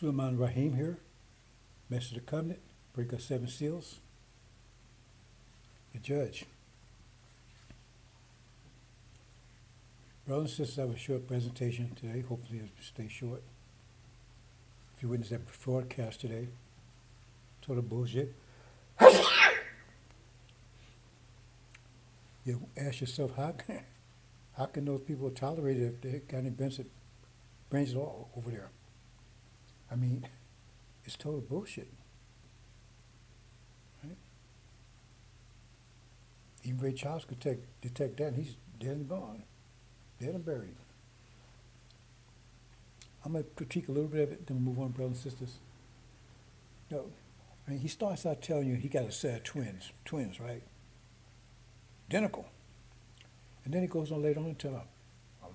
Suleiman Rahim here, Master of the Covenant, break of 7 seals, the judge. Brothers and sisters, I have a short presentation today. Hopefully it'll stay short. If you witnessed that broadcast today, total bullshit. You ask yourself, how can those people tolerate it if they got any brains at all over there? I mean, it's total bullshit. Right? Even Ray Charles could detect that, and he's dead and gone. Dead and buried. I'm going to critique a little bit of it, then we'll move on, brothers and sisters. No, I mean, he starts out telling you he got a set of twins, right? Identical. And then he goes on later on and tells him,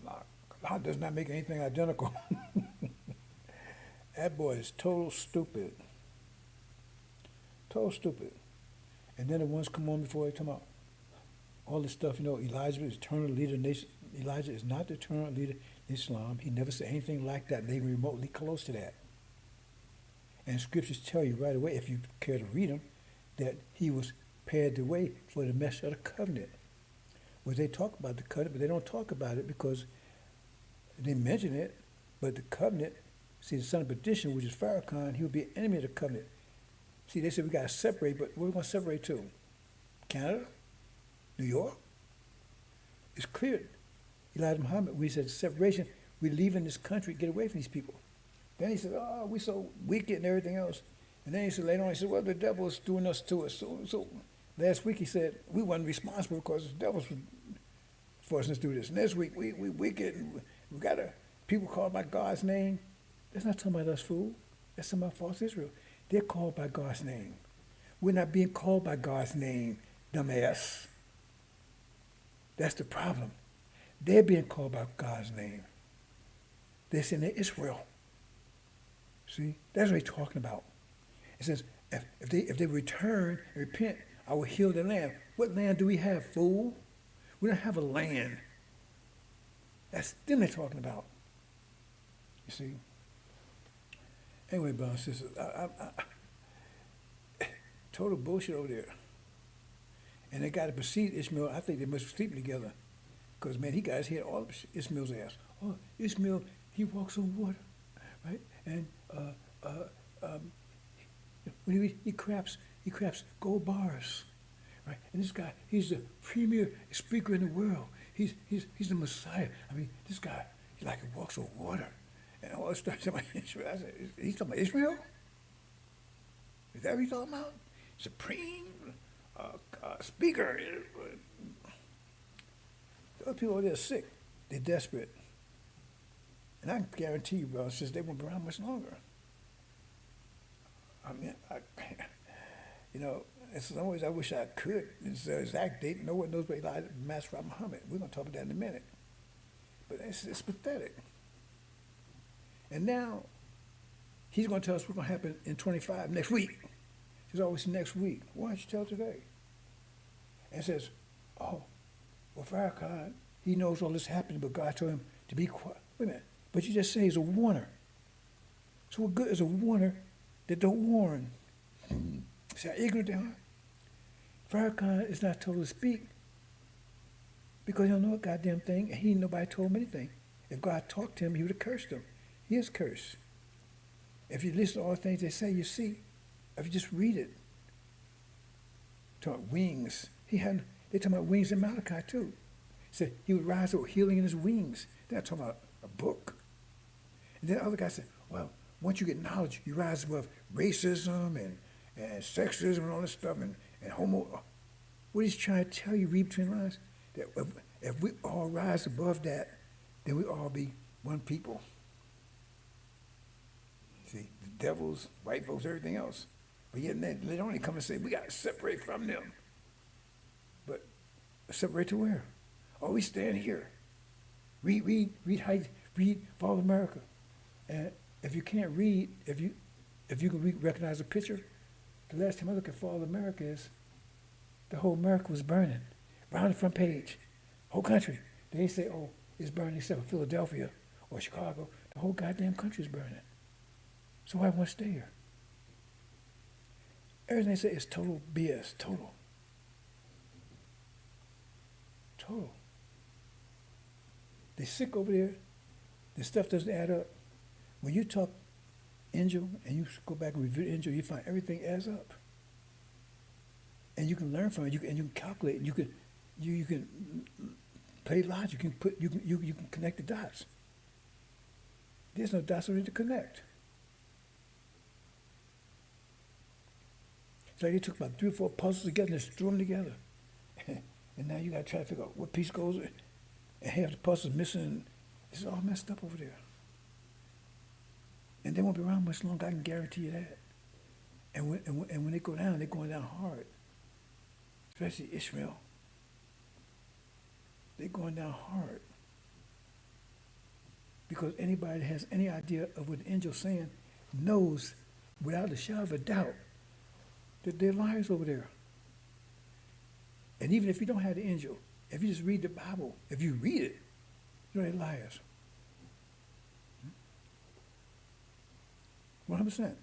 Allah does not make anything identical. That boy is total stupid. Total stupid. And then the ones come on before they come out. All this stuff, Elijah is eternal leader of nation. Elijah is not the eternal leader in Islam. He never said anything like that, not even remotely close to that. And scriptures tell you right away, if you care to read them, that he was prepared the way for the message of the covenant. Well, they talk about the covenant, but they don't talk about it because they mention it, but the covenant, see, the son of perdition, which is Farrakhan, he would be an enemy of the covenant. See, they said we got to separate, but where are we going to separate to? Canada? New York? It's clear. Elijah Muhammad, we said separation, we're leaving this country, get away from these people. Then he said, oh, we're so wicked and everything else. And then he said later on, he said, well, the devil is doing us to us. So last week he said, we weren't responsible because the devil's forcing us to do this. And this week, we wicked, and we got people called by God's name. That's not talking about us, fool. That's talking about false Israel. They're called by God's name. We're not being called by God's name, dumbass. That's the problem. They're being called by God's name. They're saying they're Israel. See, that's what he's talking about. It says, if they return and repent, I will heal their land. What land do we have, fool? We don't have a land. That's them they're talking about. You see? Anyway, brothers and sisters, total bullshit over there. And they got to precede Ishmael. I think they must be sleeping together. Because, man, he got his head all up Ishmael's ass. Oh, Ishmael, he walks on water, right? And when he crafts gold bars, right? And this guy, he's the premier speaker in the world. He's the Messiah. I mean, this guy, he walks on water. And all this stuff. Ishmael. I said, he's talking about Ishmael? Is that what he's talking about? Supreme speaker. Those people over there are sick. They're desperate. And I can guarantee you, bro, since they won't be around much longer. I mean, in some ways I wish I could. It's the exact date. No one knows about Elijah, Master Muhammad. We're going to talk about that in a minute. But it's pathetic. And now, he's going to tell us what's going to happen in 25 next week. He's always next week. Why don't you tell today? And it says, oh, well, Farrakhan, he knows all this happening, but God told him to be quiet. Wait a minute. But you just say he's a warner. So what good is a warner that don't warn? See how ignorant they are? Farrakhan is not told to speak because he don't know a goddamn thing, and nobody told him anything. If God talked to him, he would have cursed him. He is cursed. If you listen to all the things they say, you see. If you just read it. Talk wings. They talking about wings in Malachi too. He said he would rise with healing in his wings. They're not talking about a book. And then the other guy said, well, once you get knowledge, you rise above racism and sexism and all this stuff and homo. What he's trying to tell you, read between the lines, that if we all rise above that, then we all be one people. See, the devils, white folks, everything else. But yet they only come and say, we got to separate from them. But separate to where? Oh, we stand here. Read Follow America. And if you can't read, if you can recognize a picture, the last time I looked at Fall America is the whole America was burning. Right on the front page. Whole country. They say, oh, it's burning except for Philadelphia or Chicago. The whole goddamn country is burning. So why won't stay here? Everything they say is total BS, total. Total. They're sick over there. The stuff doesn't add up. When you talk angel and you go back and review angel, you find everything adds up. And you can learn from it. You can calculate. You can play logic. You can connect the dots. There's no dots already to connect. It's like they took about 3 or 4 puzzles together and just threw them together. And now you got to try to figure out what piece goes, and half the puzzle's missing. It's all messed up over there. And they won't be around much longer, I can guarantee you that. And when they go down, they're going down hard. Especially Ishmael. They're going down hard. Because anybody that has any idea of what the angel's saying knows without a shadow of a doubt that they're liars over there. And even if you don't have the angel, if you just read the Bible, if you read it, you know they're liars. 100%.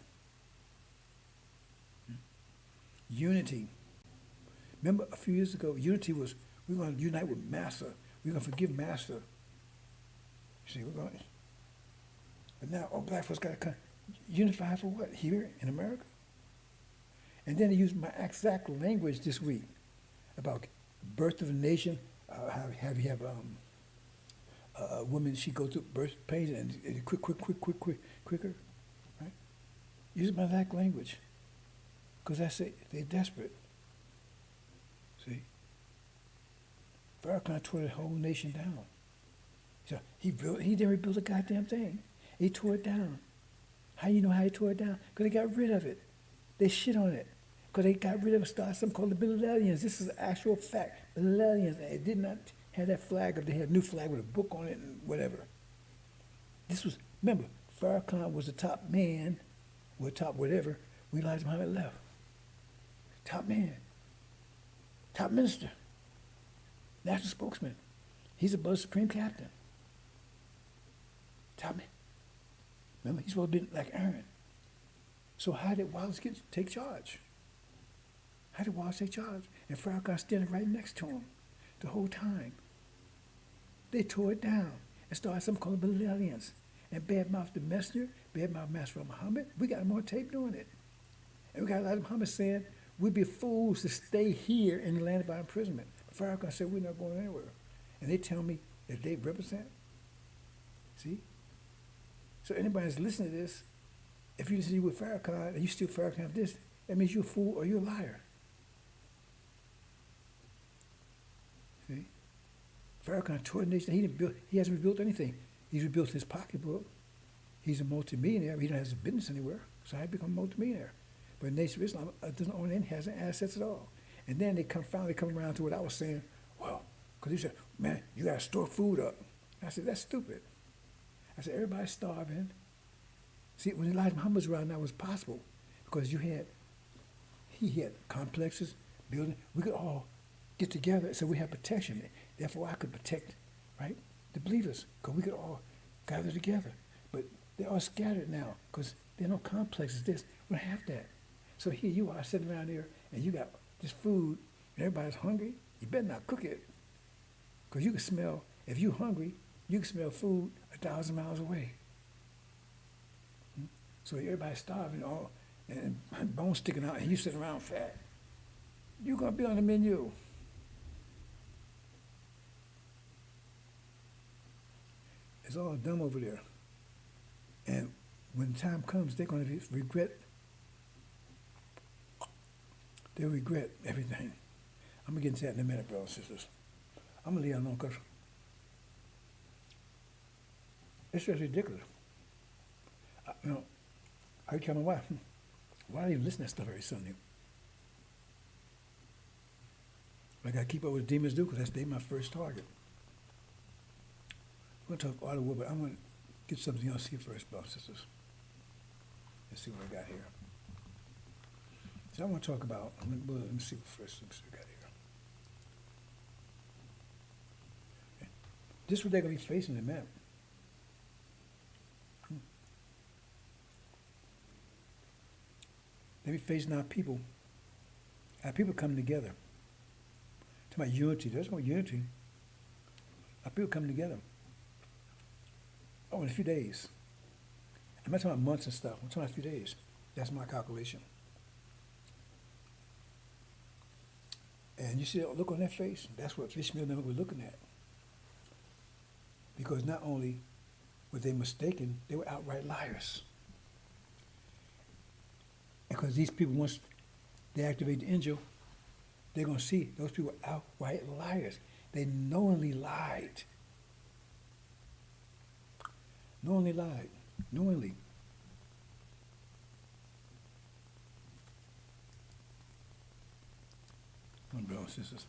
Unity. Remember a few years ago, unity was, we're going to unite with Master. We're going to forgive Master. You see, we're going, but now all black folks got to come. Unify for what? Here in America? And then they used my exact language this week about birth of a nation. Have you have a woman, she go through birth pains and quicker, right? Use my exact language. Because that's it. They're desperate. See? Farrakhan tore the whole nation down. So he didn't rebuild a goddamn thing. He tore it down. How you know how he tore it down? Because they got rid of it. They shit on it. Because they got rid of something called the Bilalians. This is an actual fact. Bilalians. It did not have that flag, or they had a new flag with a book on it and whatever. This was, remember, Farrakhan was the top man, or top whatever, when Elijah Muhammad left. Top man. Top minister. National spokesman. He's above supreme captain. Top man. Remember, he's supposed to be like Aaron. So how did Wallace take charge? How did Wallace take charge? And Farrakhan standing right next to him the whole time. They tore it down and started something called the Bilalians. And badmouthed the messenger, badmouthed Master Muhammad. We got more tape doing it. And we got Elijah Muhammad saying, we'd be fools to stay here in the land of our imprisonment. But Farrakhan said, we're not going anywhere. And they tell me that they represent. See? So anybody that's listening to this, if you listen to with Farrakhan and you still Farrakhan for this, that means you're a fool or you're a liar. See? Farrakhan tore the nation. He hasn't rebuilt anything. He's rebuilt his pocketbook. He's a multimillionaire. He don't have a business anywhere. So how he become a multimillionaire? But the Nation of Islam doesn't own any, hasn't assets at all. And then they finally come around to what I was saying. Well, because he said, man, you got to store food up. I said, that's stupid. I said, everybody's starving. See, when Elijah Muhammad was around, that was possible. Because he had complexes, buildings. We could all get together, so we have protection. Therefore, I could protect, right, the believers, because we could all gather together. But they're all scattered now, because there are no complexes. We don't have that. So here you are sitting around there, and you got this food, and everybody's hungry. You better not cook it, because you can smell, if you're hungry, you can smell food 1,000 miles away. So everybody's starving, and bones sticking out, and you sitting around fat. You're going to be on the menu. It's all dumb over there. And when the time comes, they're going to regret. They'll regret everything. I'm going to get into that in a minute, brothers and sisters. I'm going to leave it alone because it's just ridiculous. I tell my wife, why do I even listen to that stuff every Sunday? I got to keep up with the demons do because they're my first target. I'm going to talk all the way, but I'm going to get something else here first, brothers and sisters. Let's see what I got here. So I want to talk about, let me see what first what I got here. Okay. This is what they're going to be facing in the map. They be facing our people coming together. Talking about unity. There's no unity. Our people coming together. Oh, in a few days. I'm not talking about months and stuff. I'm talking about a few days. That's my calculation. And you see that look on their face? That's what Ishmael never was looking at. Because not only were they mistaken, they were outright liars. Because these people, once they activate the angel, they're going to see those people are outright liars. They knowingly lied. Knowingly lied. Knowingly. Come on, brothers and sisters.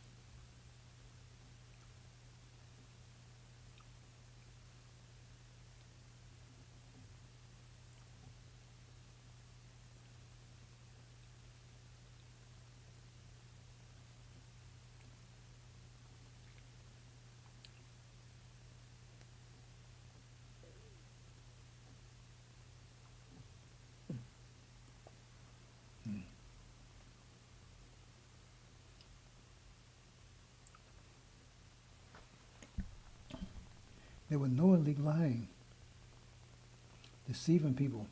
They were knowingly lying, deceiving people,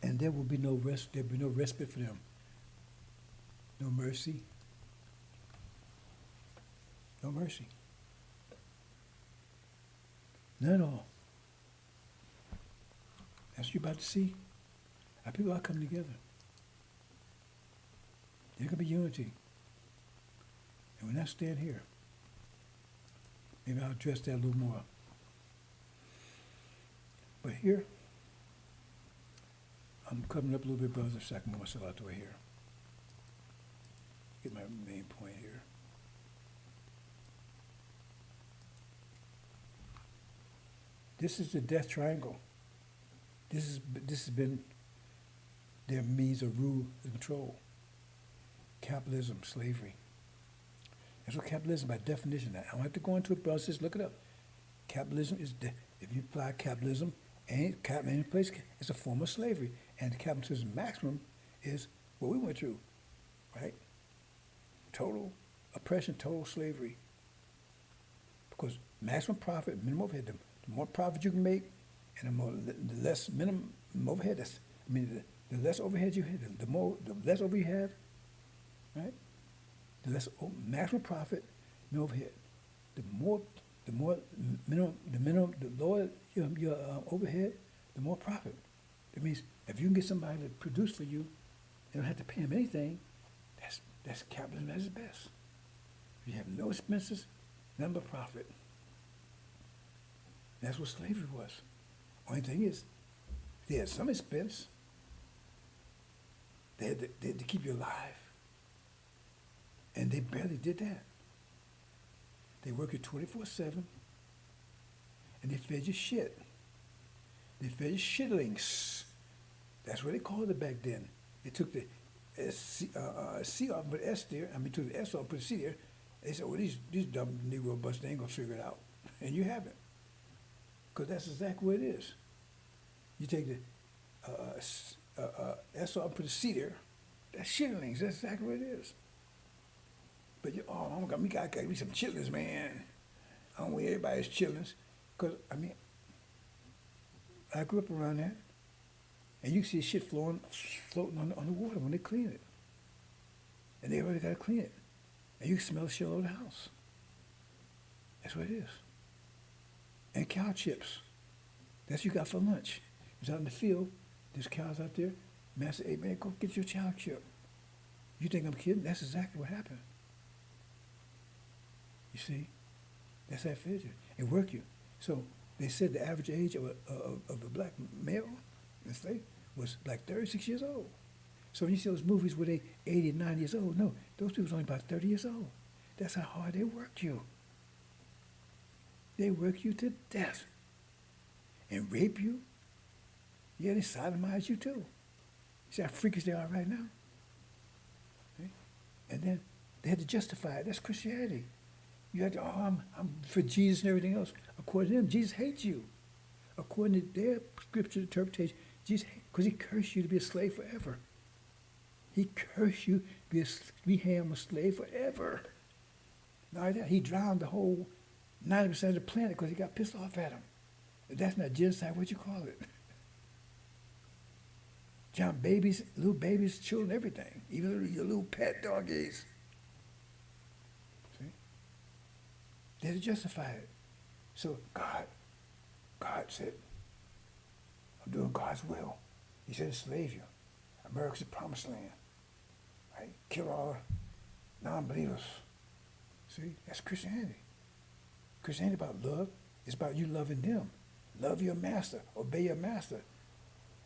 and there will be no rest. There will be no respite for them. No mercy. No mercy. None at all. That's what you're about to see. Our people are coming together. There can be unity. And when I stand here, maybe I'll address that a little more. But here, I'm coming up a little bit, brothers, so I can move myself out the way here. Get my main point here. This is the death triangle. This has been their means of rule and control. Capitalism, slavery. That's what capitalism, by definition. I don't have to go into it, brothers. Just look it up. Capitalism is, if you apply capitalism, any place, it's a form of slavery. And capitalism maximum is what we went through, right? Total oppression, total slavery. Because maximum profit, minimum overhead. The more profit you can make, and the less minimum overhead. The less overhead you have, the less overhead you have, right? The less maximum profit, minimum overhead. The lower your overhead, the more profit. That means if you can get somebody to produce for you, you don't have to pay them anything. That's capitalism at its best. You have no expenses, none but profit. That's what slavery was. Only thing is, they had some expense. They had to keep you alive. And they barely did that. They worked you 24/7, and they fed you shit. They fed you shitlings. That's what they called it back then. They took the C off, but S there. Took the S off, put the C there. They said, well, these dumb Negro busts, they ain't gonna figure it out. And you haven't. Because that's exactly what it is. You take the S off, put the C there. That's shitlings. That's exactly what it is. But we gotta be some chitlins, man. I don't want everybody's chitlins. Because, I grew up around that. And you see shit floating on the water when they clean it. And they already gotta clean it. And you can smell the shit all over the house. That's what it is. And cow chips. That's what you got for lunch. You're out in the field, there's cows out there. Man said, hey man, go get your cow chip. You think I'm kidding? That's exactly what happened. You see? That's how it fed you. It worked you. So they said the average age of a black male in slave was like 36 years old. So when you see those movies where they 80 and 90 years old, no, those people was only about 30 years old. That's how hard they worked you. They work you to death and rape you. Yeah, they sodomize you too. See how freakish they are right now? Okay? And then they had to justify it. That's Christianity. You had to, I'm for Jesus and everything else. According to them, Jesus hates you. According to their scripture interpretation, Because he cursed you to be a slave forever. He cursed you to be him a slave forever. Not only that, he drowned the whole 90% of the planet because he got pissed off at him. If that's not genocide, what you call it? Drowned babies, little babies, children, everything. Even your little pet doggies. See? They justify it. So God said, I'm doing God's will. He said, enslave you. America's the promised land. Right? Kill all non-believers. See? That's Christianity. Christianity about love. It's about you loving them. Love your master. Obey your master.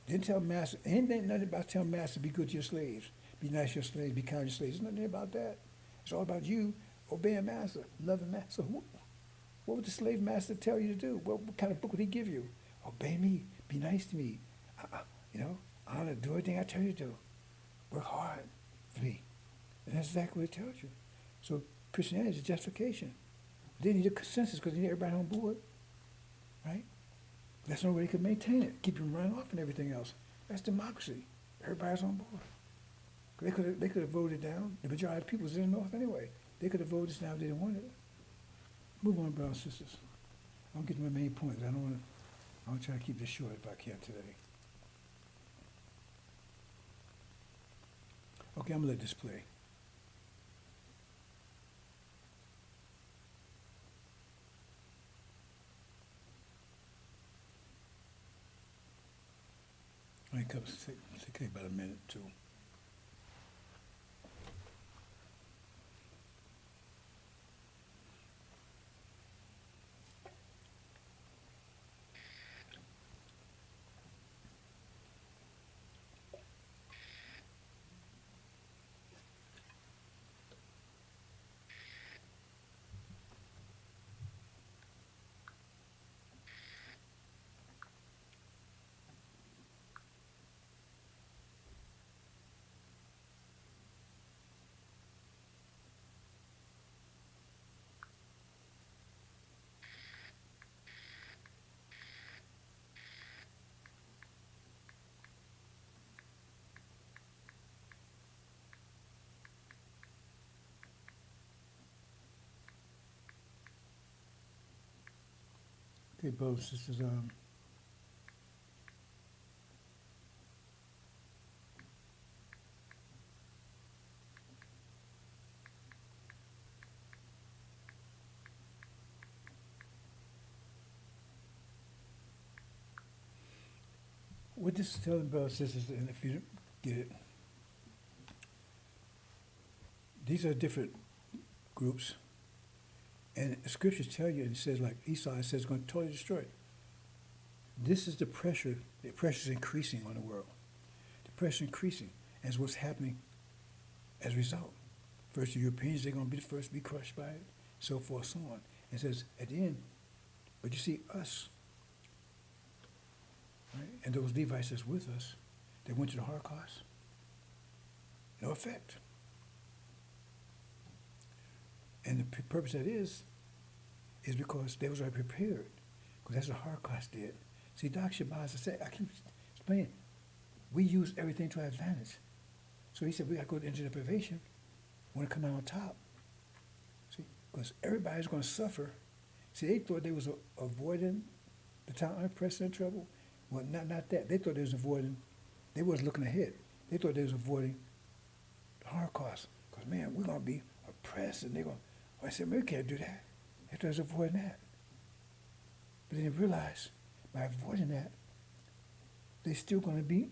Didn't tell master, ain't nothing about telling master be good to your slaves. Be nice to your slaves, be kind to your slaves. There's nothing about that. It's all about you obeying master, loving master. What would the slave master tell you to do? What kind of book would he give you? Obey me. Be nice to me. Honor, do everything I tell you to do. Work hard for me. And that's exactly what it tells you. So Christianity is a justification. They need a consensus because they need everybody on board. Right? That's the only way they could maintain it. Keep them running off and everything else. That's democracy. Everybody's on board. They could have voted down. The majority of the people was in the North anyway. They could have voted this down if they didn't want it. Move on, brothers and sisters. I'll get to my main point. I want to try to keep this short if I can today. Okay, I'm going to let this play. I think it's okay, about a minute or two. Okay, brothers and sisters, what this is telling brothers and sisters, and if you don't get it, these are different groups. And the scriptures tell you, and it says, like Esau, it says, it's going to totally destroy it. This is the pressure. The pressure is increasing on the world. The pressure is increasing as what's happening as a result. First, the Europeans, they're going to be the first to be crushed by it, so forth, so on. It says, at the end, but you see us, right? And those Levites that's with us, they went to the Holocaust. No effect. And the purpose of that is because they was already prepared. Because that's what Holocaust did. See, Dr. Shabazz, I keep explaining, we use everything to our advantage. So he said, we got to go into deprivation. We want to come out on top. See, because everybody's going to suffer. See, they thought they was avoiding the time unprecedented trouble. Well, not that. They thought they was avoiding, they was looking ahead. They thought they was avoiding the Holocaust. Because, man, we're going to be oppressed, and they're going to, I said, man, we can't do that. They thought they was avoiding that. But then they realized, by avoiding that, they're still going to be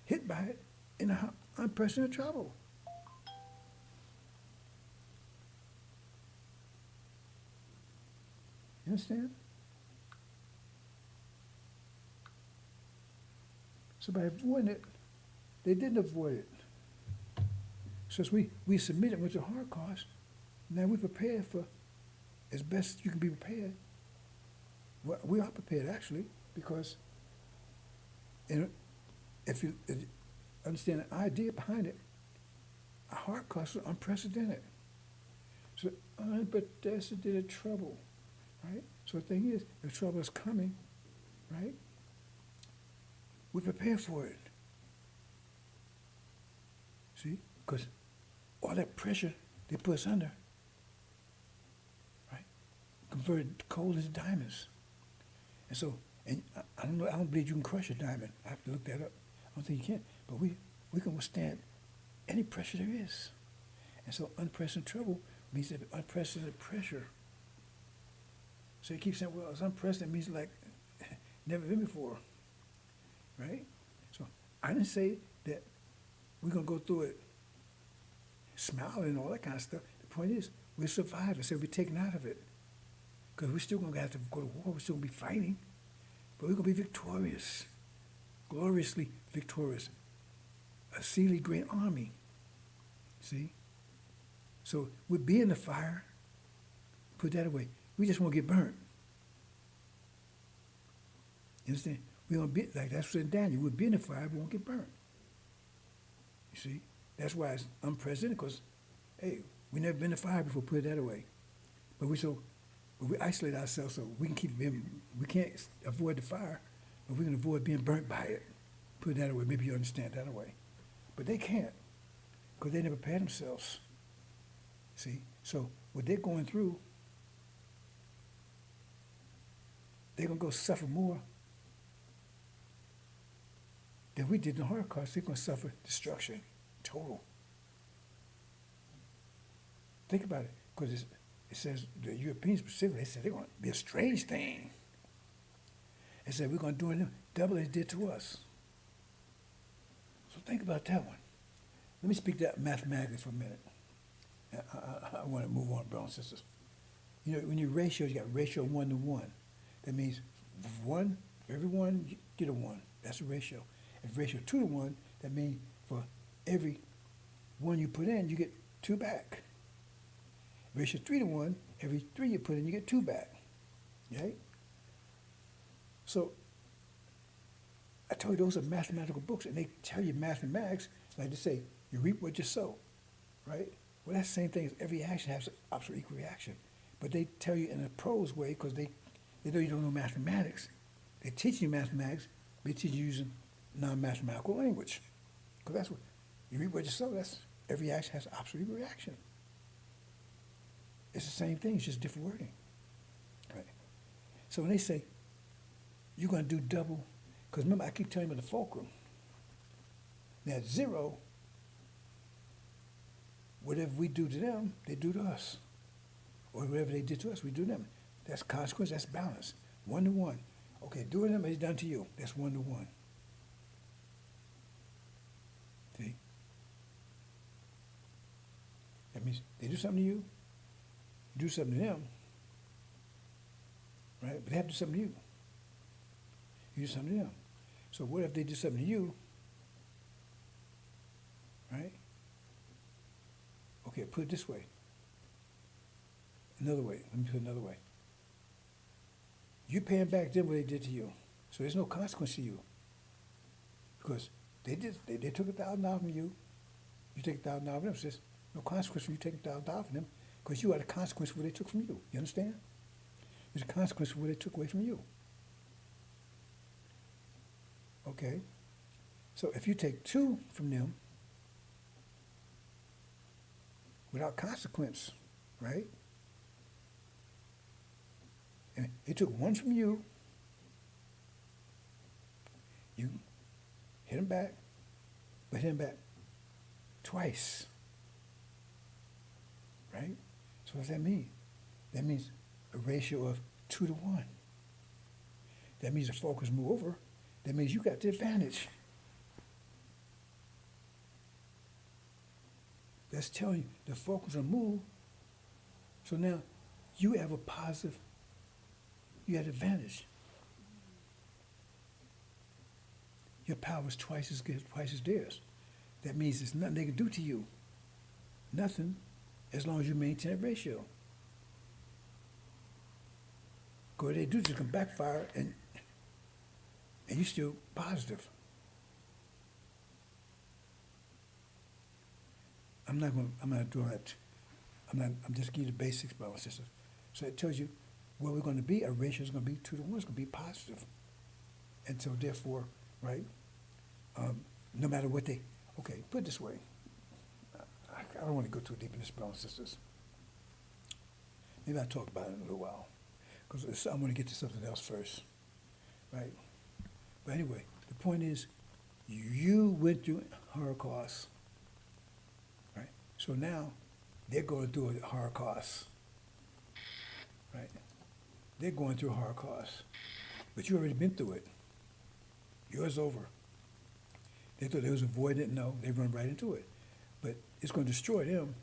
hit by it in unprecedented trouble. You understand? So by avoiding it, they didn't avoid it. So as we submitted with the Holocaust, now we're prepared for, as best you can be prepared. Well, we are prepared, actually, because if you understand the idea behind it, a Holocaust was unprecedented. So unprecedented trouble, right? So the thing is, if trouble is coming, right, we prepare for it. See? Because all that pressure they put us under, right, converted coal into diamonds. And so, and I don't believe you can crush a diamond. I have to look that up. I don't think you can. But we can withstand any pressure there is. And so unprecedented trouble means that unprecedented pressure. So you keep saying, well, it's unprecedented means like never been before, right? So I didn't say that we're going to go through it smiling and all that kind of stuff. The point is, we'll survive. I said we're taken out of it. Because we're still going to have to go to war. We're still going to be fighting. But we're going to be victorious, gloriously victorious. A exceedingly great army. See? So we'll be in the fire. Put that away. We just won't get burnt. You understand? We won't be, like that's what in Daniel. We'll be in the fire, but we won't get burnt. You see? That's why it's unprecedented, because, hey, we never been in the fire before, put it that away. But we isolate ourselves so we can we can't avoid the fire, but we can avoid being burnt by it. Put it that way. Maybe you understand that way. But they can't, because they never prepared themselves. See? So what they're going through, they're going to go suffer more than we did in the Holocaust. They're going to suffer destruction, total. Think about it, because it says, the Europeans specifically, they said they're going to be a strange thing. They said we're going to do them double as they did to us. So think about that one. Let me speak that mathematically for a minute. I want to move on, brothers and sisters. You know, when you ratios, you got ratio 1 to 1. That means for every one, you get a 1. That's a ratio. If ratio 2 to 1, that means for every 1 you put in, you get 2 back. Ratio 3 to 1, every 3 you put in, you get 2 back. Right? So I told you those are mathematical books, and they tell you mathematics, like they say, you reap what you sow. Right? Well, that's the same thing as every action has an opposite equal reaction. But they tell you in a prose way, because they know you don't know mathematics. They teach you mathematics, but they teach you using non-mathematical language. Because that's what, you reap what you sow, that's every action has an opposite equal reaction. It's the same thing, it's just different wording. Right? So when they say, you're going to do double, because remember, I keep telling you about the fulcrum. Now, at 0, whatever we do to them, they do to us. Or whatever they did to us, we do to them. That's consequence, that's balance. 1 to 1. Okay, doing them is done to you. That's 1 to 1. See? That means they do something to you, you do something to them, right? But they have to do something to you. You do something to them. So what if they do something to you, right? Okay, put it this way. Another way, let me put it another way. You're paying back them what they did to you. So there's no consequence to you. Because they took $1,000 from you, you take $1,000 from them. So there's no consequence for you taking $1,000 from them, because you are the consequence of what they took from you. You understand? There's a consequence for what they took away from you. Okay? So if you take 2 from them without consequence, right? And they took 1 from you, you hit them back, but hit them back twice, right? So what does that mean? That means a ratio of 2 to 1. That means the focus move over. That means you got the advantage. That's telling you the focus will move. So now you have a positive, you have advantage. Your power is twice as good, twice as theirs. That means there's nothing they can do to you. Nothing, as long as you maintain that ratio. Because they do just can backfire and you're still positive. I'm not doing that. I'm just giving you the basics, brothers and sisters. So it tells you where we're going to be. Our ratio is going to be 2 to 1. It's going to be positive. And so therefore, right? No matter what they, okay, put it this way. I don't want to go too deep in this, brothers and sisters. Maybe I'll talk about it in a little while, because I'm going to get to something else first, right? But anyway, the point is, you went through Holocaust, right? So now they're going through a Holocaust, right? They're going through a Holocaust, but you already been through it. Yours over. They thought they was avoiding it. No, they run right into it. But it's going to destroy them.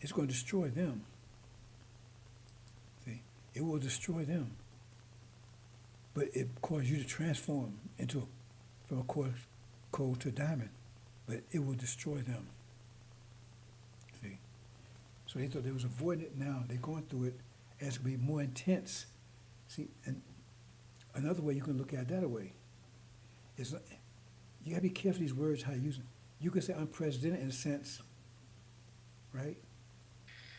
It's going to destroy them. See, it will destroy them. But it caused you to transform into, from a coal to a diamond. But it will destroy them. See, so they thought they was avoiding it. Now they're going through it, and it's going to be more intense. See, and another way you can look at it that way is you gotta be careful these words how you use them. You can say unprecedented in a sense, right?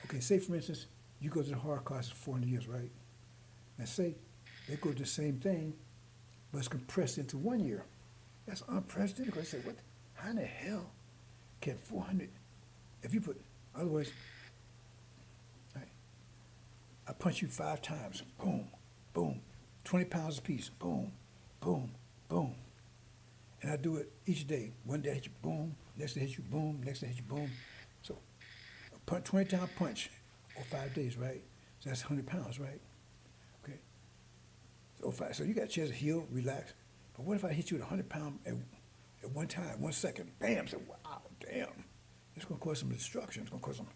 Okay, say for instance, you go to the Holocaust for 400 years, right? Now say they go to the same thing, but it's compressed into 1 year. That's unprecedented. Because they say, what? How in the hell can 400? If you put, otherwise, right? I punch you 5 times, boom, boom, 20 pounds apiece, boom, boom, boom. And I do it each day. One day I hit you, boom. Next day I hit you, boom. Next day I hit you, boom. So a 20-time punch over 5 days, right? So that's 100 pounds, right? Okay. So you got a chance to heal, relax. But what if I hit you with 100 pounds at one time, 1 second? Bam! So wow, damn. It's going to cause some destruction. It's going to cause some, you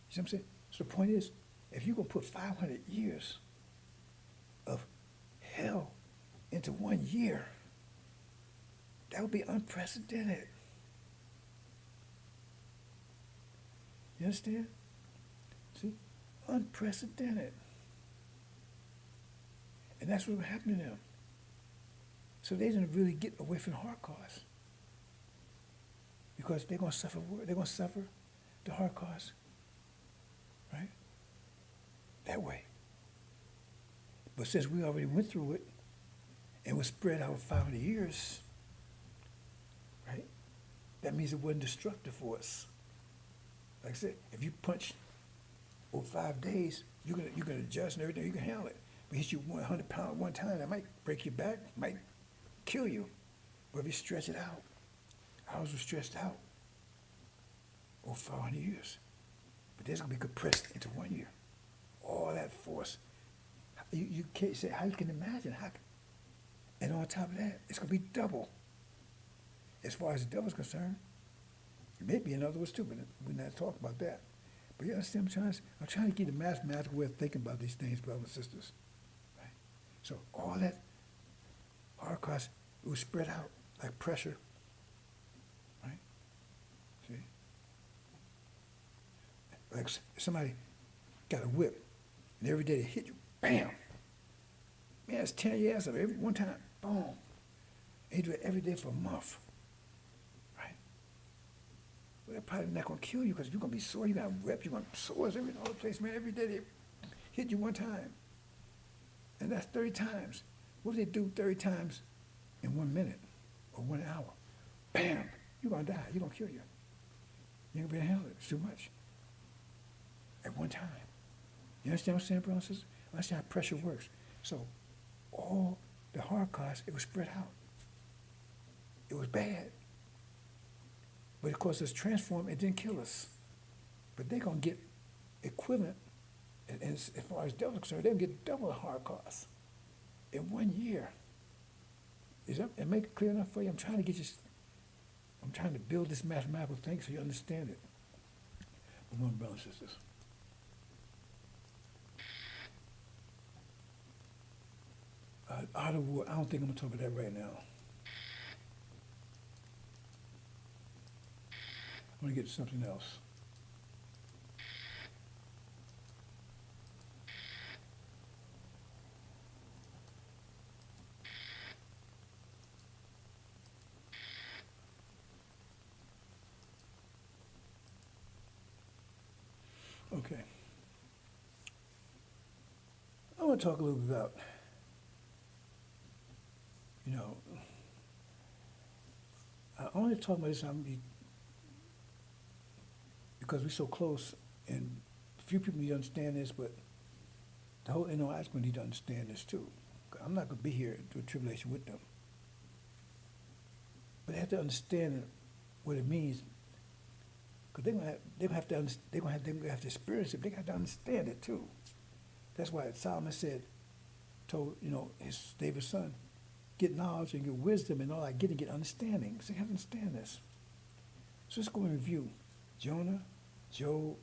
see what I'm saying? So the point is, if you're going to put 500 years of hell into 1 year, that would be unprecedented. You understand? See? Unprecedented. And that's what happened to them. So they didn't really get away from the Holocaust. Because they're going to suffer the Holocaust, right? That way. But since we already went through it, and was spread out 500 years, right? That means it wasn't destructive for us. Like I said, if you punch over 5 days, you're gonna adjust and everything. You can handle it. But hit you 100 pounds one time, that might break your back, might kill you. But if you stretch it out, ours was stretched out over 500 years. But this is gonna be compressed into 1 year. All that force. You can't say how you can imagine. And on top of that, it's gonna be double. As far as the devil's concerned, it may be in other words too, but we're not talking about that. But you understand, I'm trying to get the mathematical way of thinking about these things, brothers and sisters. Right? So all that Holocaust, it was spread out like pressure. Right? See? Like somebody got a whip, and every day they hit you, bam! Man, it's 10 years of every one time, boom. And you do it every day for a month. Well, they're probably not going to kill you because you're going to be sore. You got reps, you're going to sores every other place, man. Every day they hit you one time. And that's 30 times. What do they do 30 times in 1 minute or 1 hour? Bam! You're going to die. You're going to kill you. You ain't going to be able to handle it. It's too much. At one time. You understand what I'm saying, brothers and sisters? Understand how pressure works. So all the Holocaust, it was spread out. It was bad. But of course, it's transformed, it didn't kill us. But they're going to get equivalent, and as far as devil's concerned, they're going to get double the Holocaust in 1 year. Is that, and make it clear enough for you? I'm trying to build this mathematical thing so you understand it. Come on, brothers and sisters. Art of war, I don't think I'm going to talk about that right now. I want to get to something else. Okay. I want to talk a little bit about You know, I only talk about this because we're so close, and few people need to understand this, but the whole NOI is going to need to understand this too. I'm not going to be here through tribulation with them, but they have to understand what it means, because they're gonna have to experience it. They got to understand it too. That's why Solomon told his David's son, get knowledge and get wisdom and all that, get understanding. So you have to understand this. So let's go and review Jonah, Job,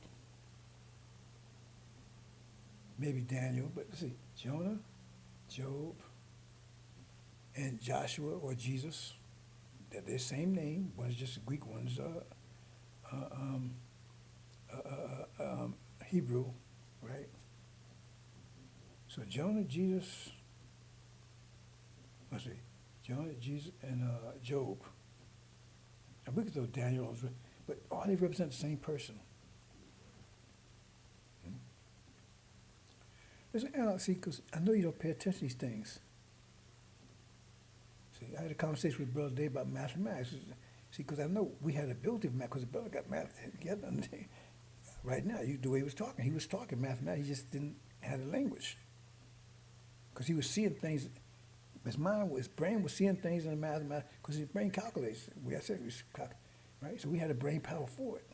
maybe Daniel, but let's see, Jonah, Job, and Joshua or Jesus. They're the same name. One's just a Greek, one's Hebrew, right? So Jonah, Jesus, let's see, Jonah, Jesus, and Job. And we could throw Daniel on, but all they represent the same person. Listen, see, because I know you don't pay attention to these things. See, I had a conversation with Brother Dave about mathematics. See, because I know we had ability of math, because the brother got math together. Right now, the way he was talking mathematics, he just didn't have the language. Because he was seeing things, his brain was seeing things in the mathematics, because his brain calculates. I said it was right? So we had a brain power for it.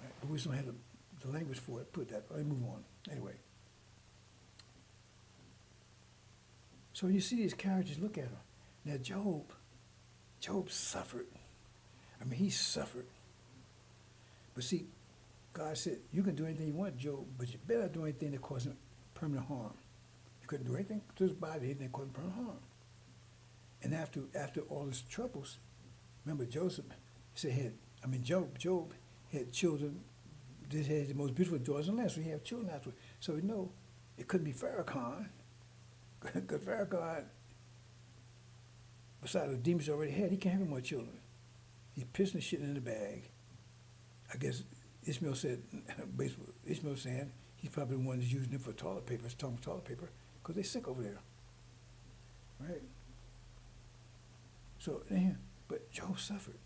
Right? But we just don't have the language for it. Put that, let me move on. Anyway. So when you see these characters, look at them. Now Job suffered. I mean, he suffered. But see, God said, you can do anything you want, Job, but you better not do anything that causes him permanent harm. You couldn't do anything to his body, anything that caused him permanent harm. And after all his troubles, remember Job had children. This had the most beautiful daughters in the land, so he had children afterwards. So we know it couldn't be Farrakhan, because Farrakhan, besides the demons he already had, he can't have any more children. He's pissing and shitting in the bag. I guess Ishmael saying he's probably the one that's using it for toilet paper, because they're sick over there, right? So, but Job suffered.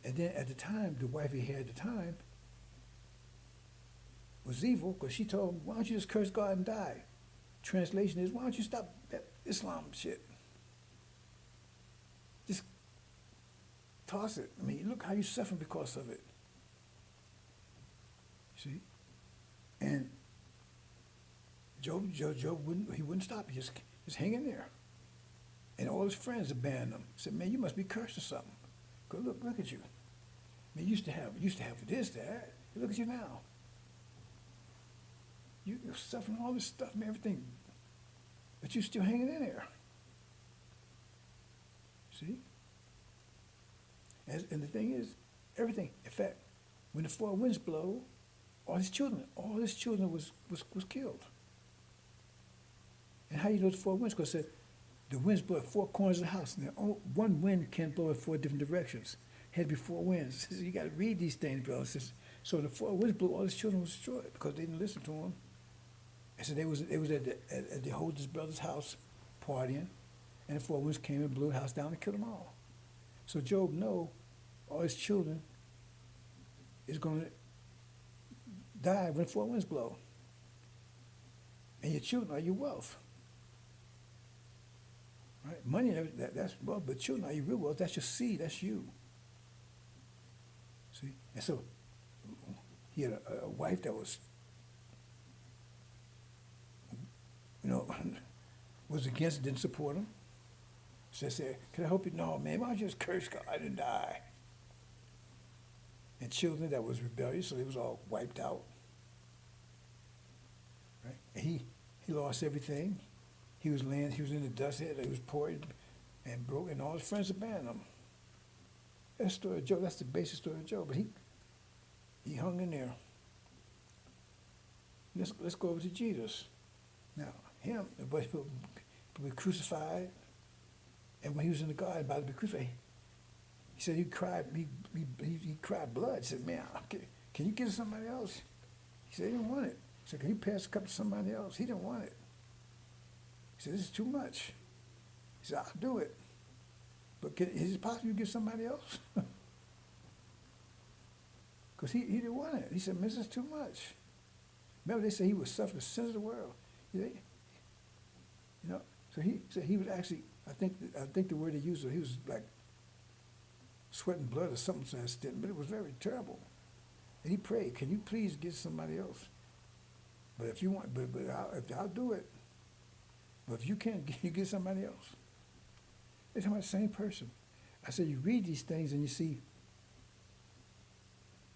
And then at the time, the wife he had at the time was evil, because she told him, why don't you just curse God and die? Translation is, why don't you stop that Islam shit? Just toss it. I mean, look how you're suffering because of it. See? And Job wouldn't stop. He just hang in there. And all his friends abandoned him. Said, man, you must be cursed or something. Because look at you. I mean, you used to have this, that. Look at you now. You're suffering all this stuff and everything. But you're still hanging in there. See? And the thing is, everything, in fact, when the four winds blow, all his children was killed. And how you know the four winds? Because the winds blow at four corners of the house. And one wind can blow in four different directions. Had to be four winds. So you got to read these things, brothers. So the four winds blew, all his children was destroyed because they didn't listen to him. And so they was at the oldest brother's house partying, and the four winds came and blew the house down and killed them all. So Job know all his children is going to die when the four winds blow. And your children are your wealth. Right? Money, that's wealth, but children are your real wealth. That's your seed. That's you. See? And so he had a wife that was, was against, didn't support him. So I said, can I help you? No, man, why don't you just curse God and die? And children that was rebellious, so they was all wiped out. Right? And he lost everything. He was in the dust head, he was poor and broke, and all his friends abandoned him. That's the story of Job. That's the basic story of Job. But he hung in there. Let's go over to Jesus. Now, him, but he was crucified, and when he was in the garden about to be crucified, he said he cried blood. He said, man, can you give it to somebody else? He said he didn't want it. He said, can you pass a cup to somebody else? He didn't want it. He said, this is too much. He said, I'll do it. But is it possible you get somebody else? Because he didn't want it. He said, man, this is too much. Remember, they said he would suffer the sins of the world. You know, so he said he was actually, I think the word he used, he was like sweating blood or something to that extent, but it was very terrible. And he prayed, can you please get somebody else? But if you want, but I'll do it. But if you can't, you get somebody else. They're talking about the same person. I said, you read these things and you see,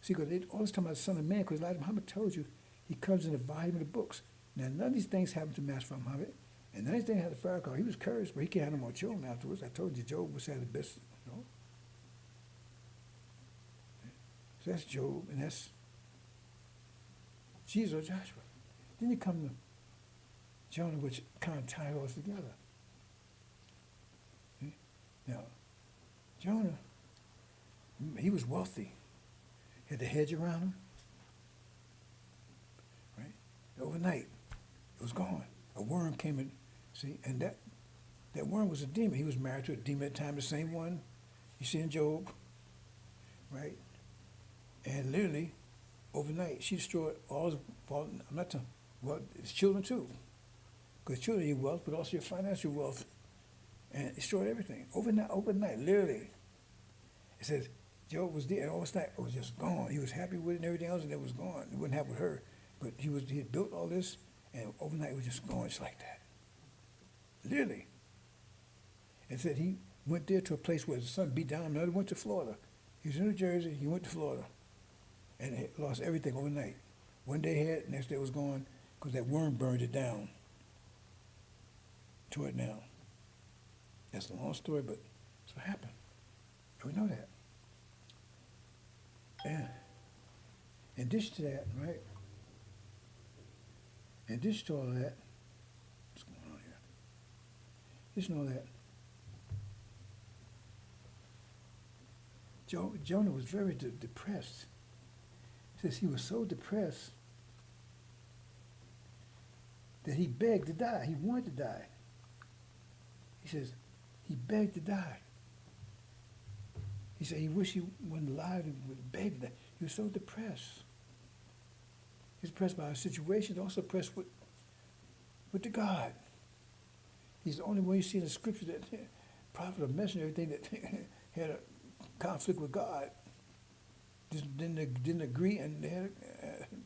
because they always talk about the Son of Man, because like Muhammad told you, he comes in a volume of the books. Now, none of these things happened to Master Muhammad. And none of these things had the fire call. He was cursed, but he can't have no more children afterwards. I told you Job was had the best, you know. So that's Job, and that's Jesus or Joshua. Then you come to Jonah, which kind of tie all together. See? Now, Jonah, he was wealthy. He had the hedge around him. Right? Overnight, it was gone. A worm came in, see, and that worm was a demon. He was married to a demon at the time, the same one you see in Job, right? And literally, overnight, she destroyed all his, I'm not talking, well, his children too. Because children need wealth, but also your financial wealth. And it destroyed everything. Overnight, literally. It says, Job was there, and overnight, it was just gone. He was happy with it and everything else, and it was gone. It wouldn't happen with her. But he had built all this, and overnight it was just gone just like that. Literally. And said he went there to a place where the sun beat down him, and he went to Florida. He was in New Jersey, he went to Florida. And he lost everything overnight. One day he had, next day it was gone, because that worm burned it down. Tore it down. That's a long story, but that's what happened. And we know that. And in addition to that, right? In addition to all of that, what's going on here? Listen to all that. Jonah was very depressed. He says he was so depressed that he begged to die. He wanted to die. He says he begged to die. He said he wished he wasn't alive and would beg to die. He was so depressed. He was depressed by his situation, also depressed with the God. He's the only one you see in the scripture that prophet or messenger, everything that had a conflict with God, just didn't agree, and they had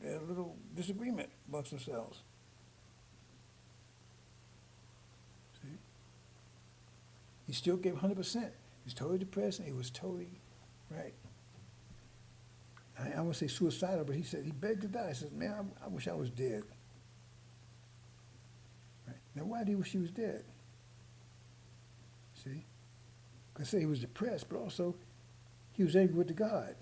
a little disagreement amongst themselves. See? He still gave 100%. He was totally depressed, and he was totally, right? I won't say suicidal, but he said he begged to die. He says, man, I wish I was dead. Right? Now, why did he wish he was dead? See? Because say he was depressed, but also he was angry with the God.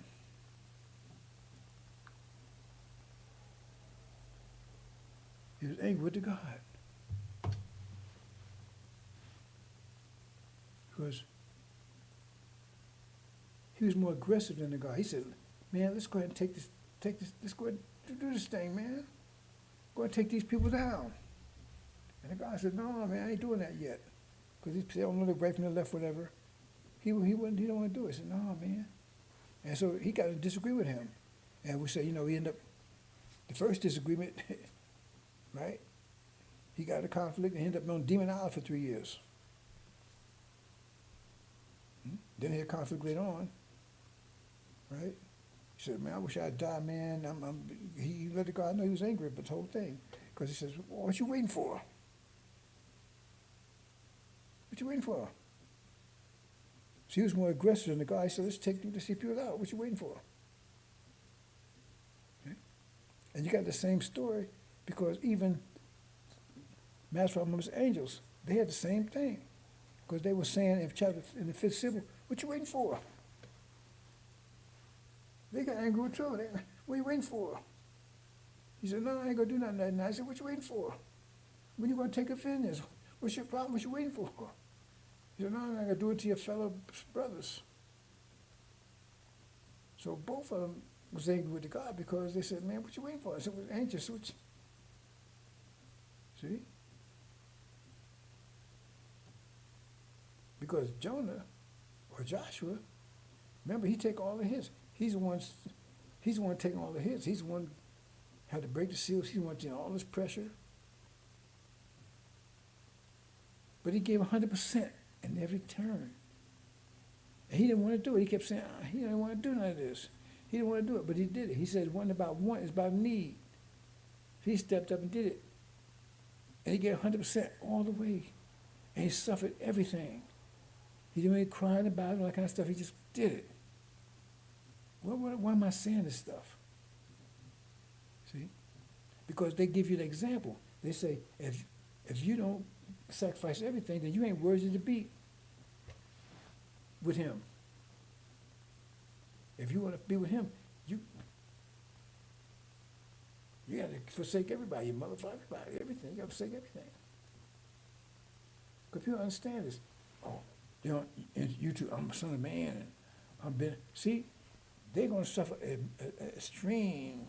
He was angry with the God. Because he was more aggressive than the God. He said, man, let's go ahead and take this, let's go ahead and do this thing, man. Go ahead and take these people down. And the God said, no, man, I ain't doing that yet. Because they don't know the right from the left, whatever. He don't want to do it. He said, no, man. And so he got to disagree with him. And we say, he ended up, the first disagreement, right? He got a conflict and ended up on Demon Island for 3 years. Then he had conflict later on, right? He said, man, I wish I'd die, man. He let the God know he was angry about the whole thing. Because he says, well, what you waiting for? What you waiting for? So he was more aggressive than the guy. He said, let's see people out. What you waiting for? Okay? And you got the same story because even Master Muhammad's angels, they had the same thing. Because they were saying in the fifth syllable, what you waiting for? They got angry with too. What you waiting for? He said, no, I ain't going to do nothing that night. I said, what you waiting for? When you going to take offense? What's your problem? What you waiting for? He said, no, I'm going to do it to your fellow brothers. So both of them was angry with the God because they said, man, what you waiting for? I said, we're anxious. See? Because Jonah or Joshua, remember, he take all the hits. He's the one taking all the hits. He's the one had to break the seals. He's the one taking all this pressure. But he gave 100% in every turn. And he didn't want to do it. He kept saying, he didn't want to do none of this. He didn't want to do it, but he did it. He said it wasn't about want, it's about need. He stepped up and did it. And he gave 100% all the way. And he suffered everything. He didn't really cry about it, all that kind of stuff. He just did it. Why am I saying this stuff? See? Because they give you the example. They say, if you don't sacrifice everything, then you ain't worthy to be with him. If you want to be with him, you got to forsake everybody, your mother, everybody, everything. You got to forsake everything. Because people understand this. Oh, you two, I'm a son of man, and I'm been. See, they're going to suffer extreme.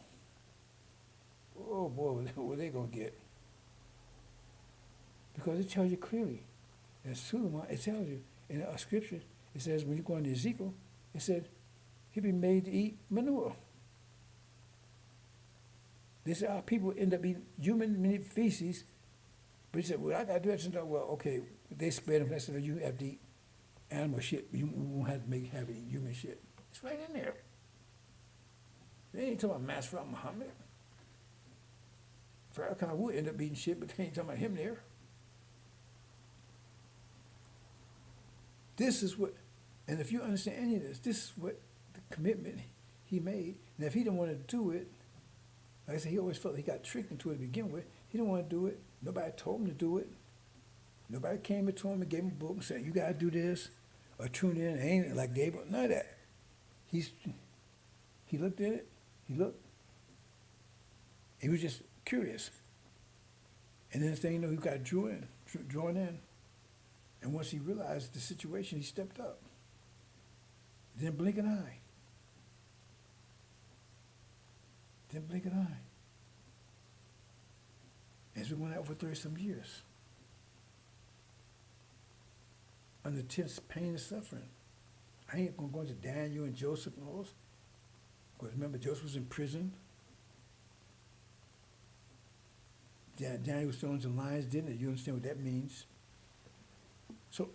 Oh boy, what they going to get? Because it tells you clearly. And Suleiman, it tells you in a scripture. It says when you go into Ezekiel, it said he'll be made to eat manure. They said our people end up eating human feces. But he said, well, I got to do that. So, well, okay, they spread them. I said, you have to eat animal shit, but you won't have to have eat human shit. It's right in there. They ain't talking about Master Muhammad. Farrakhan would end up eating shit, but they ain't talking about him there. This is what, and if you understand any of this, this is what the commitment he made. And if he didn't want to do it, like I said, he always felt he got tricked into it to begin with. He didn't want to do it. Nobody told him to do it. Nobody came to him and gave him a book and said, you got to do this, or tune in, ain't like Gabriel, none of that. He looked at it, he was just curious. And then the thing, he got drawn in. And once he realized the situation, he stepped up. Didn't blink an eye. Didn't blink an eye. As we went out for 30-some years. Under intense pain and suffering. I ain't going to go into Daniel and Joseph and all those. Because remember, Joseph was in prison. Daniel was thrown into the lions, didn't it? You understand what that means? So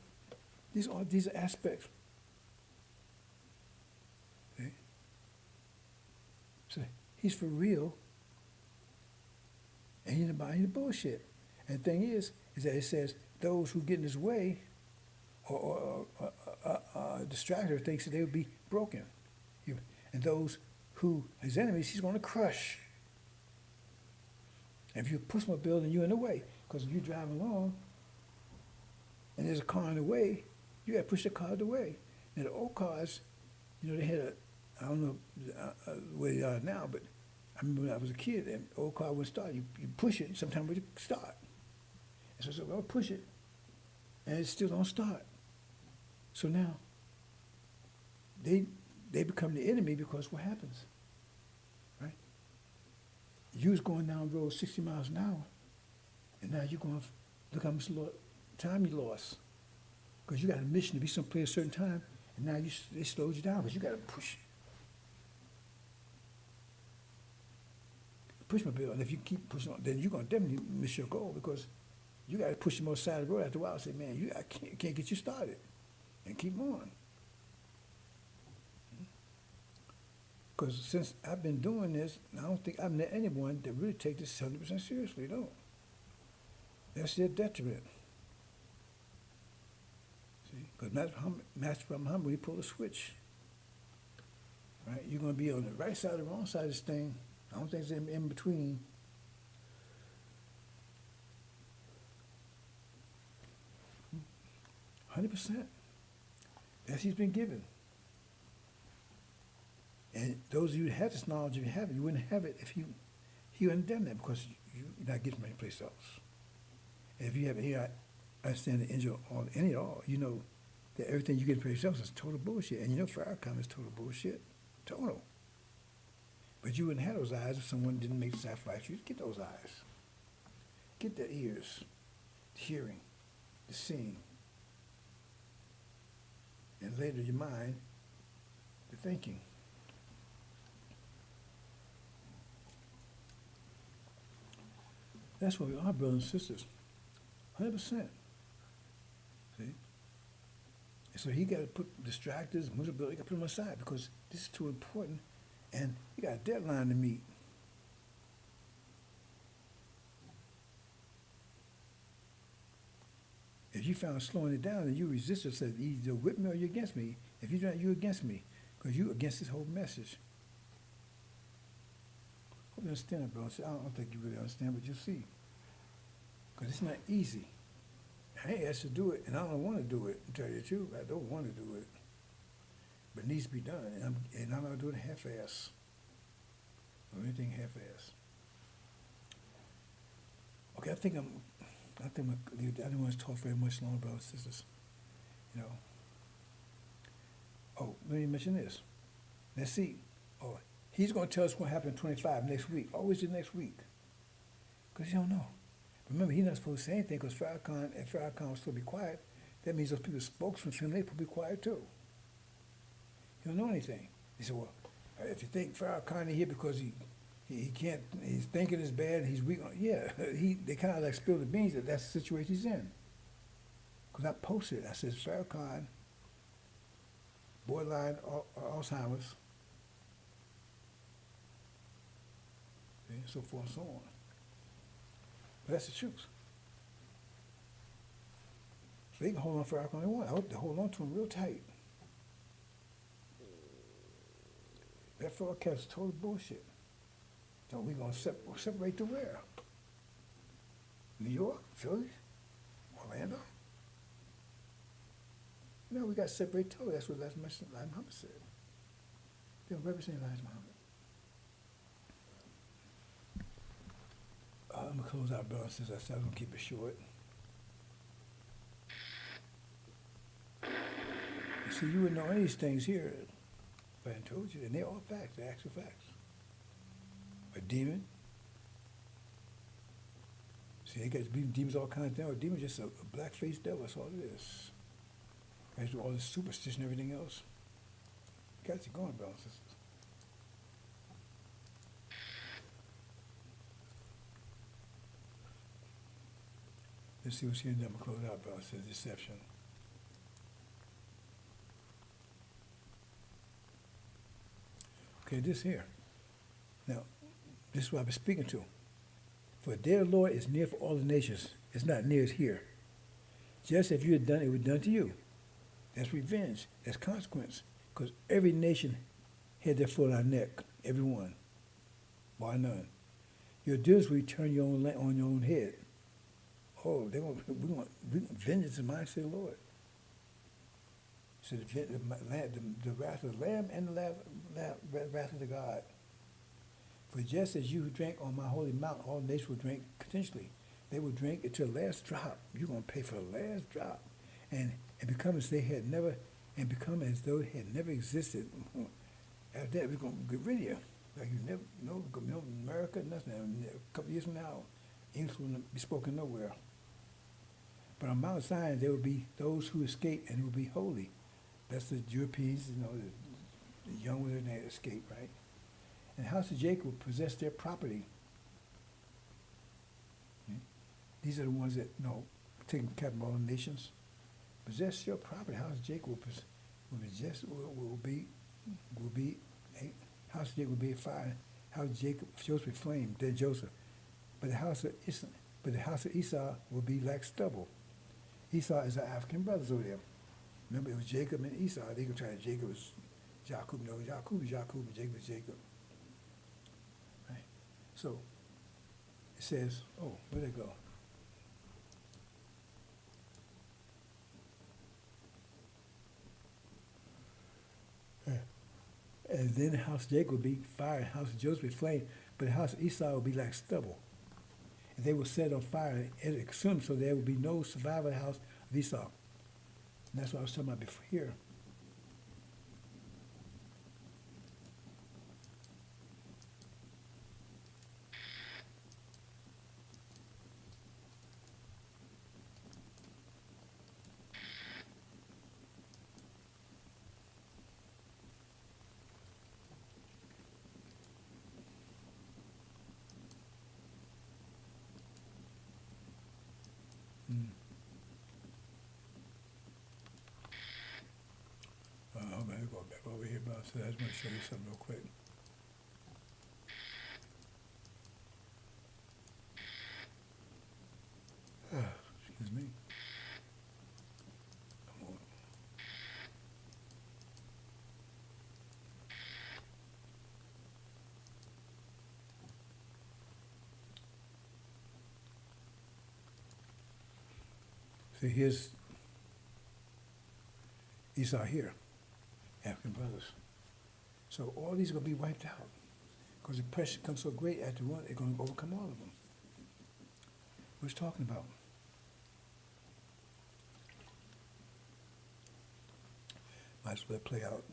these are aspects. Okay? So he's for real, and he didn't buy any bullshit. And the thing is that it says those who get in his way or distracted or thinks that they would be broken. And those who, his enemies, he's going to crush. And if you push my building, you're in the way. Because if you're driving along, and there's a car in the way, you got to push the car out of the way. Now, the old cars, they had I don't know where they are now, but I remember when I was a kid, and the old car wouldn't start. You push it, sometimes it would start. And so I said, well, I'll push it, and it still don't start. So now, they become the enemy because what happens, right? You was going down the road 60 miles an hour, and now you're going, look how much time you lost. Because you got a mission to be someplace a certain time, and now they slowed you down, but you got to push my bill. And if you keep pushing on, then you're going to definitely miss your goal because you got to push them on the side of the road after a while and say, man, I can't get you started. And keep on. Because since I've been doing this, I don't think I've met anyone that really take this 100% seriously, though. That's their detriment. See? Because Master Muhammad, when he pulled a switch, right? You're going to be on the right side or the wrong side of this thing. I don't think it's in between. Hmm. 100%. As he's been given. And those of you that have this knowledge, if you have it, you wouldn't have it if he wouldn't have done that because you're not getting from any place else. And if you have any understanding any at all, you know that everything you get from yourself is total bullshit. And you know Farrakhan is total bullshit. Total. But you wouldn't have those eyes if someone didn't make the sacrifice. You get those eyes. Get the ears, the hearing, the seeing. and later your mind to thinking. That's what we are, brothers and sisters. 100%. See? And so he got to put distractors, he got to put them aside because this is too important and he got a deadline to meet. If you found slowing it down and you resist it, said either with me or you're against me. If you're not, you're against me because you're against this whole message. Hope you understand, bro. I don't think you really understand, but you'll see. Because it's not easy. I ain't asked to do it, and I don't want to do it, to tell you the truth. I don't want to do it. But it needs to be done, and I'm not doing it half-ass. Or anything half-ass. Okay, I think I don't want to talk very much longer, brothers and sisters. You know. Oh, let me mention this. Let's see. Oh, he's going to tell us what's going to happen in 25 next week. Always the next week. Because you don't know. Remember, he's not supposed to say anything because Farrakhan was supposed to be quiet. That means those people spokesmen for him, they're supposed to be quiet too. You don't know anything. He said, well, if you think Farrakhan is here because he can't, his thinking is bad and he's weak, yeah, they kind of like spill the beans that that's the situation he's in. Because I posted, I said, Farrakhan, borderline Alzheimer's, and so forth and so on. But that's the truth. So they can hold on for Farrakhan they want. I hope they hold on to him real tight. That forecast is total bullshit. So we're going to separate to where? New York? Philly? Orlando? No, we got to separate totally. That's what Elijah Muhammad said. They don't represent Elijah Muhammad. I'm going to close out, brother, since I said I'm going to keep it short. You see, you wouldn't know any of these things here if I hadn't told you, and they're all facts, they're actual facts. A demon. See, they got demons all kinds of things. A demon is just a black-faced devil, that's all it is. As with all this superstition and everything else. Got you going, brothers and sisters. Let's see what's here, and then I'm going to close out, brothers. It says deception. Okay, this here. Now, this is what I've been speaking to. For the day of the Lord is near for all the nations. It's not near as here. Just if you had done it, would be done to you. That's revenge. That's consequence. Because every nation had their foot on our neck. Every one. Bar none. Your dues will return your own on your own head. Oh, we want vengeance in mind, say the Lord. So the wrath of the Lamb and the wrath of the God. For just as you drank on my holy mount, all nations will drink continuously. They will drink until the last drop. You're going to pay for the last drop. And become as they had never, and become as though it had never existed. After that, we're going to get rid of you. Like you never, no America, nothing. A couple of years from now, English will be spoken nowhere. But on Mount Zion, there will be those who escape, and it will be holy. That's the Europeans, the young ones that escape, right? And the house of Jacob will possess their property. Okay? These are the ones that, taking captive all the nations. Possess your property. House of Jacob will be house of Jacob will be a fire. House of Jacob, Joseph will be flame. Then Joseph, but the house of Esau will be like stubble. Esau is our African brothers over there. Remember, it was Jacob and Esau. They could try to Jacob was Jacob. No, Jacob is Jacob, and Jacob is Jacob. Right. So it says, where'd it go? And then the house of Jacob will be fire, and the house of Joseph will be flame, but the house of Esau will be like stubble. And they will set on fire and it consumed, so there will be no survivor of the house of Esau. And that's what I was talking about before here. go back over here, but I just want to show you something real quick. Excuse me. Come on. See, here's Esau here, African brothers. So all these are going to be wiped out because the pressure comes so great after one, they're going to overcome all of them. What he's talking about. Might as well play out.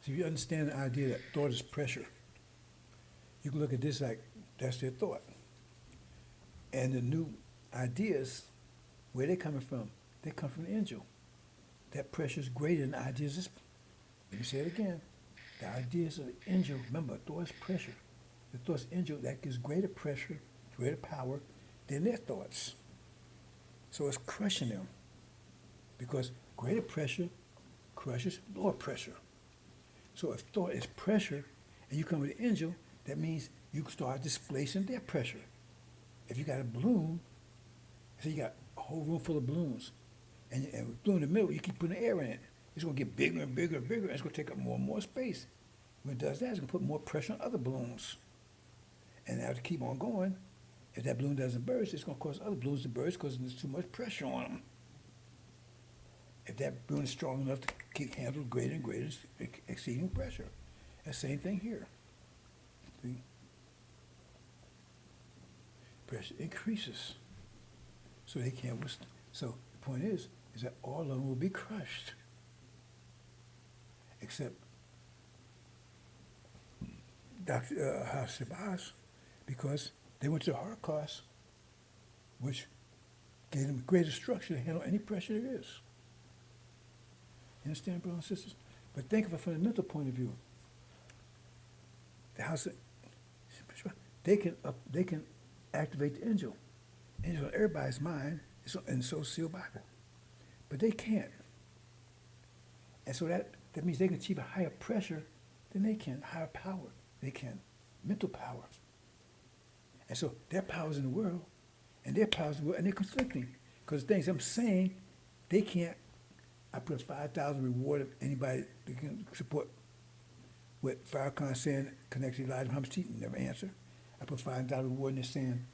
So if you understand the idea that thought is pressure, you can look at this like that's their thought. And the new ideas, where they coming from? They come from the angel. That pressure is greater than the ideas. Let me say it again. The ideas of the angel, remember, thought is pressure. The thoughts of the angel, that gives greater pressure, greater power than their thoughts. So it's crushing them. Because greater pressure crushes lower pressure. So if thought is pressure, and you come with the angel, that means you can start displacing their pressure. If you got a balloon, say you got a whole room full of balloons, and with a balloon in the middle, you keep putting air in it. It's going to get bigger and bigger and bigger, and it's going to take up more and more space. When it does that, it's going to put more pressure on other balloons. And now to keep on going, if that balloon doesn't burst, it's going to cause other balloons to burst because there's too much pressure on them. If that balloon is strong enough to handle greater and greater exceeding pressure. The same thing here. See? Pressure increases. So they can't withstand. So the point is that all of them will be crushed. Except Dr. Shabazz, because they went to the Holocaust, which gave them greater structure to handle any pressure there is. You understand, brothers and sisters? But think of it from a mental point of view. The house, they can activate the angel. Angel in everybody's mind, and so sealed Bible. But they can't. And so that means they can achieve a higher pressure than they can, higher power. They can, mental power. And so their power's in the world, and their power's in the world, and they're conflicting. Because the things I'm saying, they can't. I put 5,000 reward if anybody that can support what Farrakhan saying connected to Elijah Muhammad's teaching, never answer. I put 5,000 reward in there saying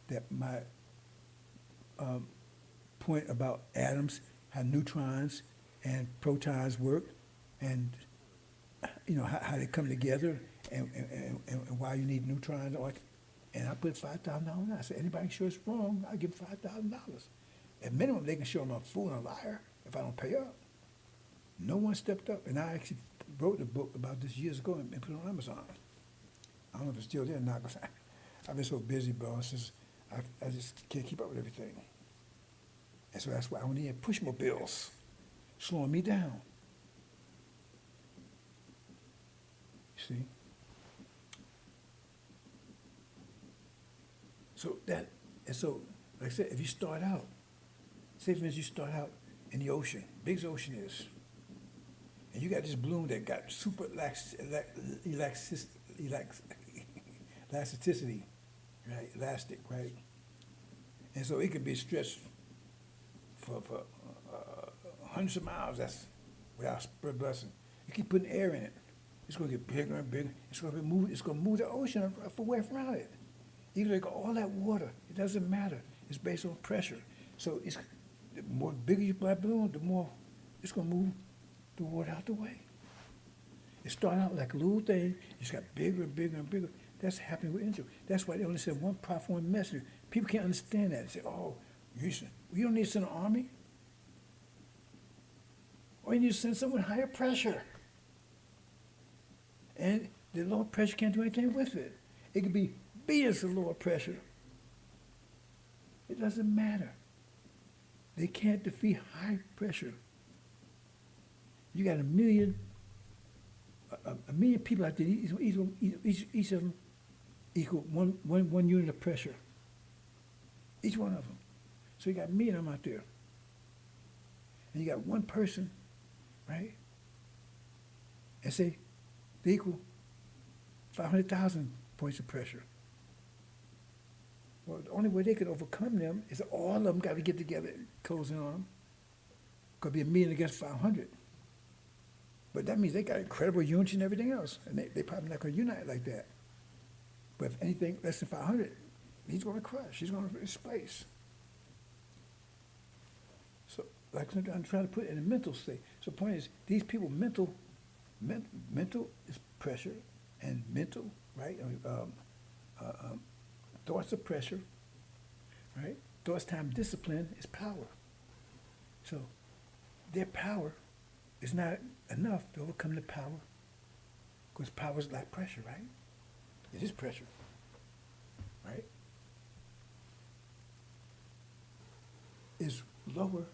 that my point about atoms, how neutrons and protons work, and you know how they come together, and why you need neutrons. And I put $5,000 on that. I said, anybody can show it's wrong, I'll give them $5,000. At minimum, they can show I'm a fool and a liar if I don't pay up. No one stepped up. And I actually wrote a book about this years ago and put it on Amazon. I don't know if it's still there or not, because I've been so busy, bro. I just can't keep up with everything. And so that's why I don't need push mobiles slowing me down. You see? So like I said, if you start out, say for instance you start out in the ocean, big as the ocean is, and you got this balloon that got super elasticity, right? Elastic, right? And so it can be stretched for hundreds of miles. That's without spread blessing. You keep putting air in it, it's going to get bigger and bigger. It's going to move the ocean away from it. Even though you got all that water, it doesn't matter. It's based on pressure. So the more bigger you put that balloon, the more it's going to move the water out the way. It started out like a little thing. It's got bigger and bigger and bigger. That's happening with Israel. That's why they only said one prophet, one messenger. People can't understand that. They say, oh, you don't need to send an army. Or you need to send someone higher pressure. And the lower pressure can't do anything with it. It could be billions of lower pressure. It doesn't matter. They can't defeat high pressure. You got a million people out there. Each of them equal one unit of pressure. Each one of them. So you got a million of them out there. And you got one person, right? And say they equal 500,000 points of pressure. Well, the only way they could overcome them is all of them got to get together, closing on them. Could be a million against 500. But that means they got incredible unity and everything else. And they probably not going to unite like that. But if anything less than 500, he's going to crush. He's going to displace. So, like I'm trying to put it in a mental state. So the point is, these people, mental is pressure, and mental, right? Thoughts are pressure, right? Thoughts times discipline is power. So their power is not enough to overcome the power, because power is like pressure, right? It is pressure, right? Is lower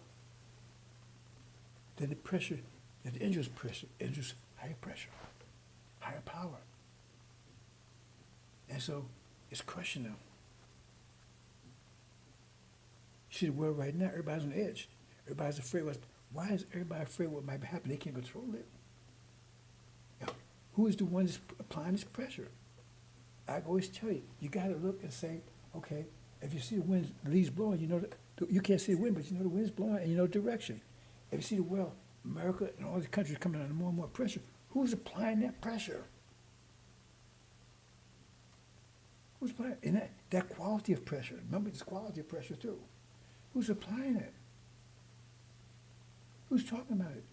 than the pressure, than the angel's pressure. Angel's higher pressure, higher power. And so it's crushing them. You see the world right now, everybody's on the edge. Everybody's afraid. Why is everybody afraid what might happen? They can't control it. Now, who is the one that's applying this pressure? I always tell you, you got to look and say, okay, if you see the wind, the leaves blowing, you know, you can't see the wind, but you know the wind's blowing and you know the direction. If you see the world, America and all the countries coming under more and more pressure, who's applying that pressure? Who's applying? And that quality of pressure, remember this quality of pressure too. Who's applying it? Who's talking about it?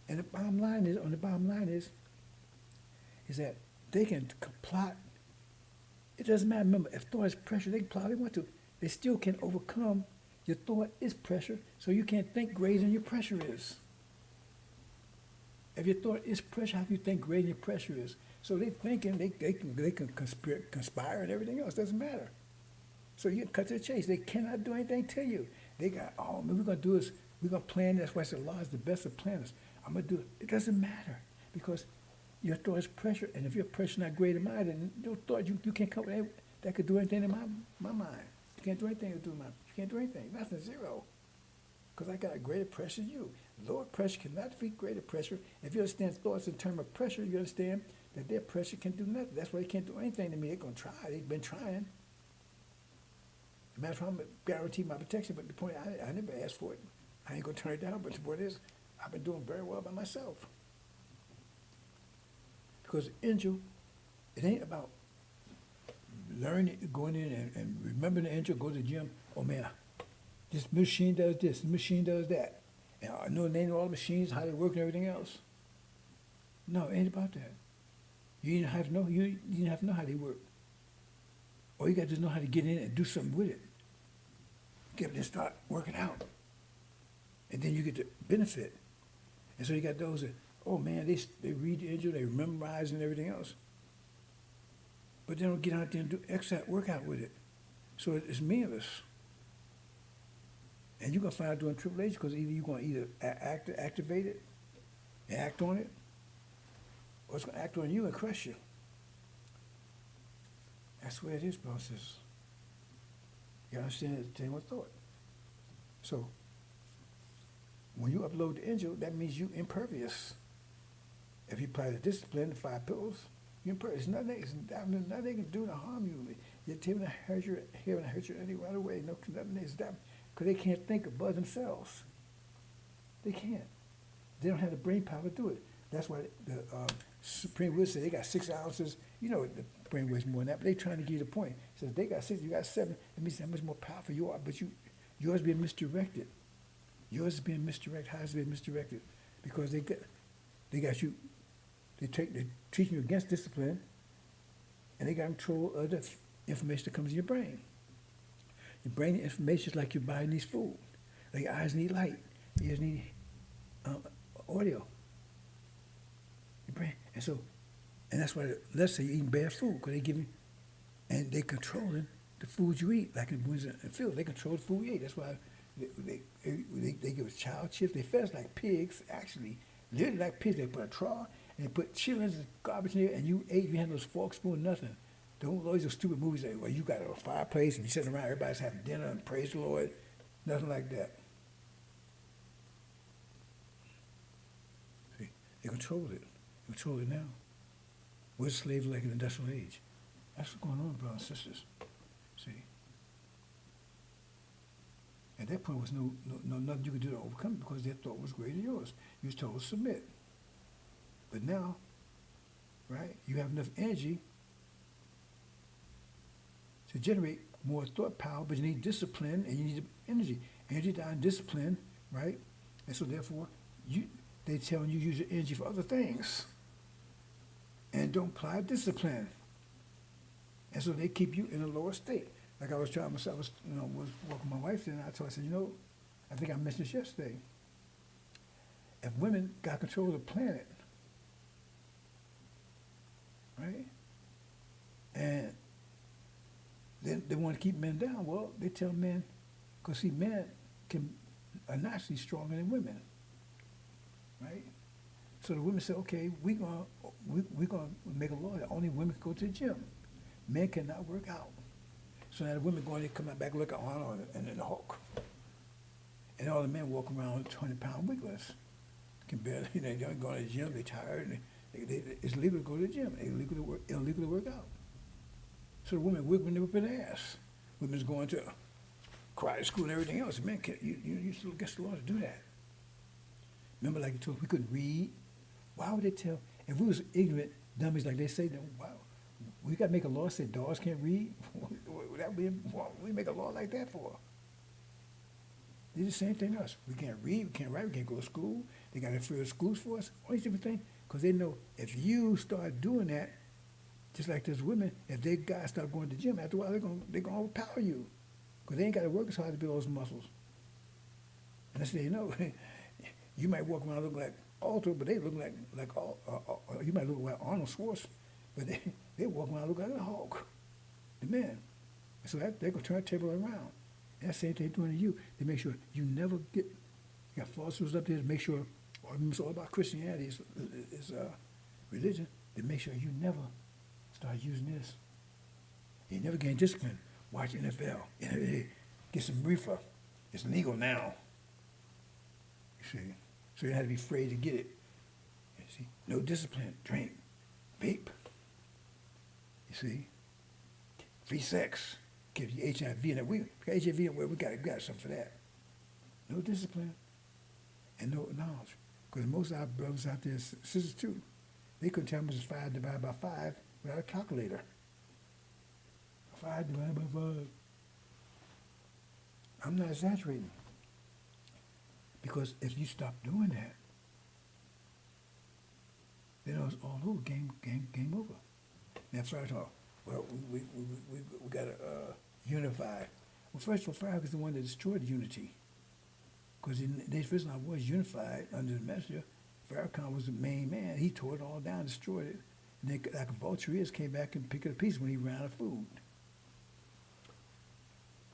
And the bottom line is that they can plot. It doesn't matter. Remember, if thought is pressure, they can plot all they want to. They still can overcome. Your thought is pressure, so you can't think greater than your pressure is. If your thought is pressure, how do you think greater than your pressure is? So they're thinking they can conspire and everything else. Doesn't matter. So you can cut to the chase. They cannot do anything to you. They got, oh man, we're gonna do this. We're gonna plan this. That's why I said law is the best of planners. I'm gonna do it. It doesn't matter because your thought is pressure, and if your pressure not greater than mine, then your thought you can't come with that could do anything in my mind. You can't do anything to do mine. You can't do anything. Nothing, zero. Because I got a greater pressure than you. Lower pressure cannot defeat greater pressure. If you understand thoughts in terms of pressure, you understand that their pressure can do nothing. That's why they can't do anything to me. They're gonna try. They've been trying. Matter of fact, I'm guarantee my protection, but the point I never asked for it. I ain't gonna turn it down. But the point is, I've been doing very well by myself. Because angel, it ain't about learning, going in and remembering the angel, go to the gym. Oh man, this machine does this, this machine does that. And I know the name of all the machines, how they work and everything else. No, it ain't about that. You didn't have to know, you didn't have to know how they work. All you got to know how to get in and do something with it. Get them to start working out. And then you get the benefit. And so you got those that, oh man, they read the angel, they memorize and everything else. But they don't get out there and do exercise, workout with it. So it's meaningless. And you're going to find out during Triple H because either you're going to activate it and act on it, or it's going to act on you and crush you. That's where it is, bosses. You understand it? Same with thought. So when you upload the angel, that means you impervious. If you apply the discipline, the 5 pillars, you're impervious. Nothing they can do to harm you. You're telling to hurt you, hearing hurt you any right away. No, nothing is that because they can't think above themselves. They can't. They don't have the brain power to do it. That's why the Supreme Wisdom said they got 6 ounces. You know the brain weighs more than that, but they're trying to give you the point. It says they got 6, you got 7. It means how much more powerful you are, but yours being misdirected. Yours is being misdirected. How is it being misdirected? Because they got you. They're teaching you against discipline, and they got control of the information that comes in your brain. Your brain information is like your body needs food. Like your eyes need light. Your ears need audio. Your brain. And that's why, let's say you're eating bad food, because they give you, and they controlling the food you eat, like in the field. They control the food you eat. That's why they give us child chips. They fed us like pigs, actually. literally like pigs. They put a trough and they put chillings and garbage in there, and you ate. You had no fork, spoon, nothing. Don't always those stupid movies that well, you got a fireplace and you sitting around, everybody's having dinner and praise the Lord. Nothing like that. See, they control it. They control it now. We're slaves like in the industrial age. That's what's going on, brothers and sisters. See. At that point, there was nothing you could do to overcome it because their thought was greater than yours. You was told to submit. But now, right, you have enough energy to generate more thought power, but you need discipline and you need energy. Energy down discipline, right? And so therefore, they telling you use your energy for other things. And don't apply discipline. And so they keep you in a lower state. Like I was trying myself, was walking my wife there, and I told her, I said, I think I mentioned this yesterday. If women got control of the planet, right, and then they want to keep men down, well, they tell men, because see, men are naturally stronger than women, right? So the women say, okay, we're gonna make a law that only women can go to the gym. Men cannot work out. So now the women go in there, come back, look at Arnold and then the Hulk. And all the men walk around 20-pound weightless. Can barely, they don't go to the gym, they're tired. It's illegal to go to the gym. It's illegal to work out. So the women whipping their ass. Women's going to karate school and everything else. Men, you still against the law to do that. Remember, like you told us, we couldn't read. Why would they tell, if we was ignorant dummies like they say, then wow, we got to make a law that said dogs can't read? What we make a law like that for? They do the same thing to us. We can't read, we can't write, we can't go to school. They got to fill schools for us, all these different things. Because they know if you start doing that, just like those women, if they guys start going to the gym, after a while they're gonna overpower you. Because they ain't got to work as hard to build those muscles. And I say, you might walk around looking like Alter, but they look like you might look like Arnold Schwarzenegger, but they walk around looking like a Hulk, the men. So they're going to turn the table around. And that's the same thing they're doing to you. They make sure you never you got falsehoods up there to make sure, it's all about Christianity, is religion. They make sure you never start using this. You never gain discipline. Watch NFL. Get some reefer. It's legal now. You see? So you don't have to be afraid to get it. You see? No discipline. Drink. Vape. You see? Free sex. Give you HIV. And we got HIV and we got something for that. No discipline. And no knowledge. Because most of our brothers out there, sisters too, they couldn't tell me it's 5 divided by 5 without a calculator. 5 divided by 5. I'm not exaggerating. Because if you stop doing that, then it's all over. Game over. Now, first off, well, we got to unify. Well, first of all, Farrakhan is the one that destroyed unity. Because the first time was unified under the messenger, Farrakhan was the main man. He tore it all down, destroyed it. And then, like a vulture is, came back and picked it a piece when he ran out of food.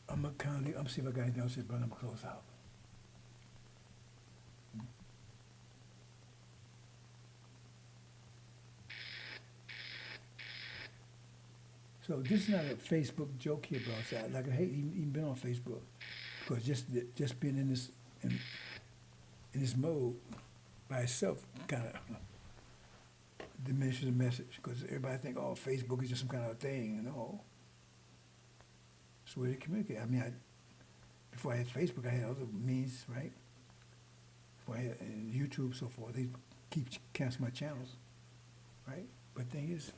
I'm gonna see if I got anything else, but I'm gonna close out. So this is not a Facebook joke here, bro. Like I hate even been on Facebook because just being in this mode by itself kind of diminishes the message because everybody think, oh, Facebook is just some kind of thing. No, it's the way they communicate. I mean, before I had Facebook, I had other means, right? Before I had YouTube, so forth. They keep canceling my channels, right? But the thing is,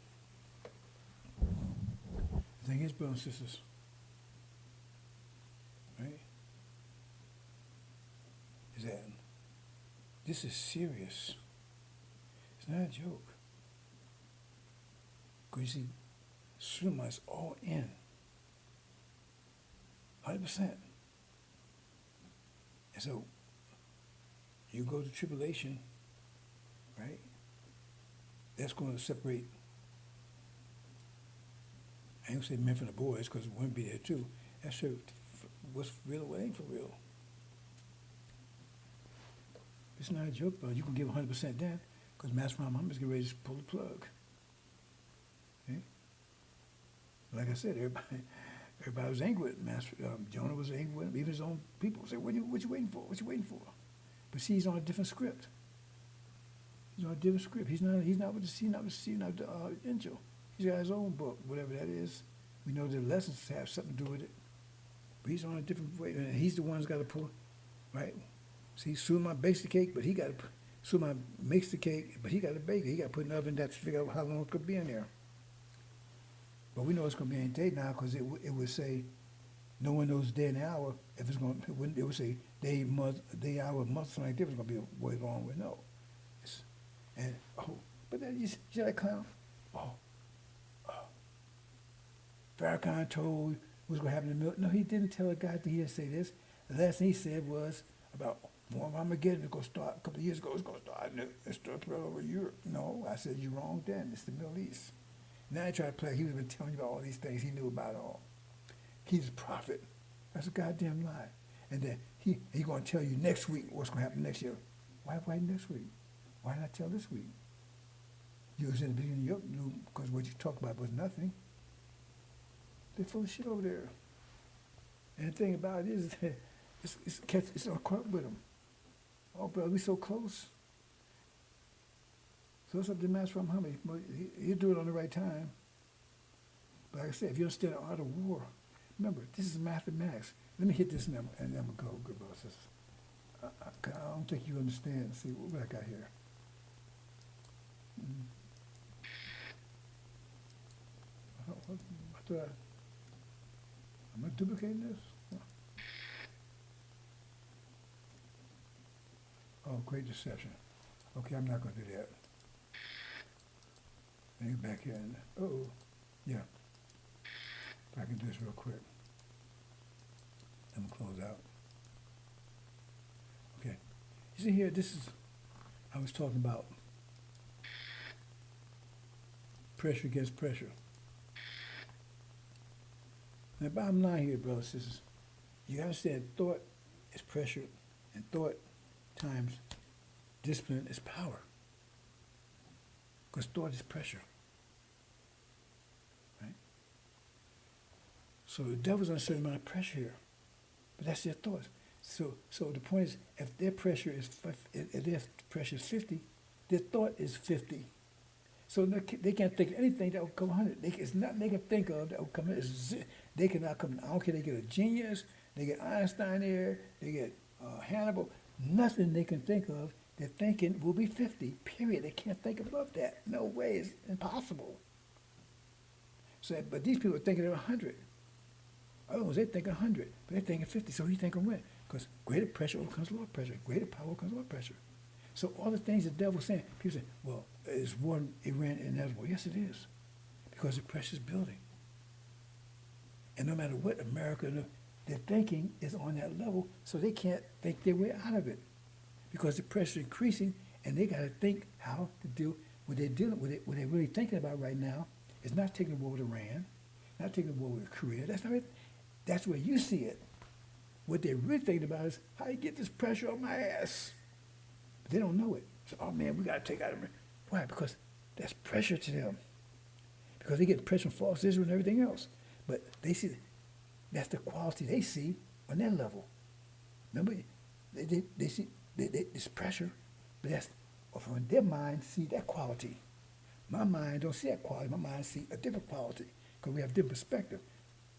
brothers and sisters, right, is that this is serious. It's not a joke. Because you see, Suleiman is all in. 100%. And so, you go to tribulation, right? That's going to separate, I ain't gonna say men from the boys, because women be there too. That's sure what's real and what ain't for real. It's not a joke, bro. You can give 100% then, because Master Muhammad is getting ready to pull the plug. Okay? Like I said, everybody was angry with Master. Jonah was angry with him. Even his own people say, "What you waiting for? What you waiting for?" But see, he's on a different script. He's on a different script. He's not with the angel. He's got his own book, whatever that is. We know the lessons have something to do with it. But he's on a different way, and he's the one who's got to pull, right? See, Suleiman bakes the cake, but he got to. Suleiman makes the cake, but he got to bake it. He got to put it in the oven to figure out how long it could be in there. But we know it's going to be any day now, because it would say, no one knows day and hour. If it's going, it would say day, month, day, hour, month, something like that. It's going to be a way long. We know. And but then you see that clown? Farrakhan told what's going to happen in the middle. No, he didn't tell a guy that he didn't say this. The last thing he said was about Armageddon. It's going to start a couple of years ago. It's going to start. It's going to spread over Europe. No, I said you're wrong. Then it's the Middle East. Now I try to play. He was been telling you about all these things. He knew about it all. He's a prophet. That's a goddamn lie. And then he's going to tell you next week what's going to happen next year. Why next week? Why not tell this week? You was in the beginning of your new, because what you talked about was nothing. They're full of shit over there. And the thing about it is, it's on court with them. Oh, brother, we so close. So it's up to Master Muhammad. He'll do it on the right time. But like I said, if you understand the art of war, remember, this is mathematics. Let me hit this number, and then I'm going to go, good brothers. I don't think you understand. See, what I got here. Am I duplicating this? Oh, great deception. Okay, I'm not going to do that. Let me get back here. Yeah. If I can do this real quick. I'm going to close out. Okay. You see here, I was talking about pressure against pressure. Now, bottom line here, brothers and sisters, you understand thought is pressure, and thought times discipline is power. Because thought is pressure. Right? So the devil's under a certain amount of pressure here. But that's their thoughts. So the point is, if their pressure is 50, their thought is 50. So they can't think of anything that will come 100. It's nothing they can think of that will come in. They cannot come. I don't care. They get a genius. They get Einstein there. They get Hannibal. Nothing they can think of. Their thinking will be 50. Period. They can't think above that. No way. It's impossible. So, but these people are thinking of 100. Other ones, they think 100, but they're thinking 50. So you think of when? Because greater pressure overcomes lower pressure. Greater power overcomes lower pressure. So all the things the devil's saying, people say, well, is war in Iran inevitable? Yes, it is. Because the pressure's building. And no matter what America, their thinking is on that level, so they can't think their way out of it. Because the pressure's increasing, and they got to think how to deal with what they're really thinking about right now is not taking the war with Iran, not taking the war with Korea. That's not it. That's where you see it. What they're really thinking about is how you get this pressure on my ass. But they don't know it. So, oh man, we got to take out Iran. Why? Because that's pressure to them. Because they get pressure from false Israel and everything else. But they see that's the quality they see on their level. Remember, they see this pressure, but that's from their mind see that quality. My mind don't see that quality. My mind see a different quality because we have different perspective,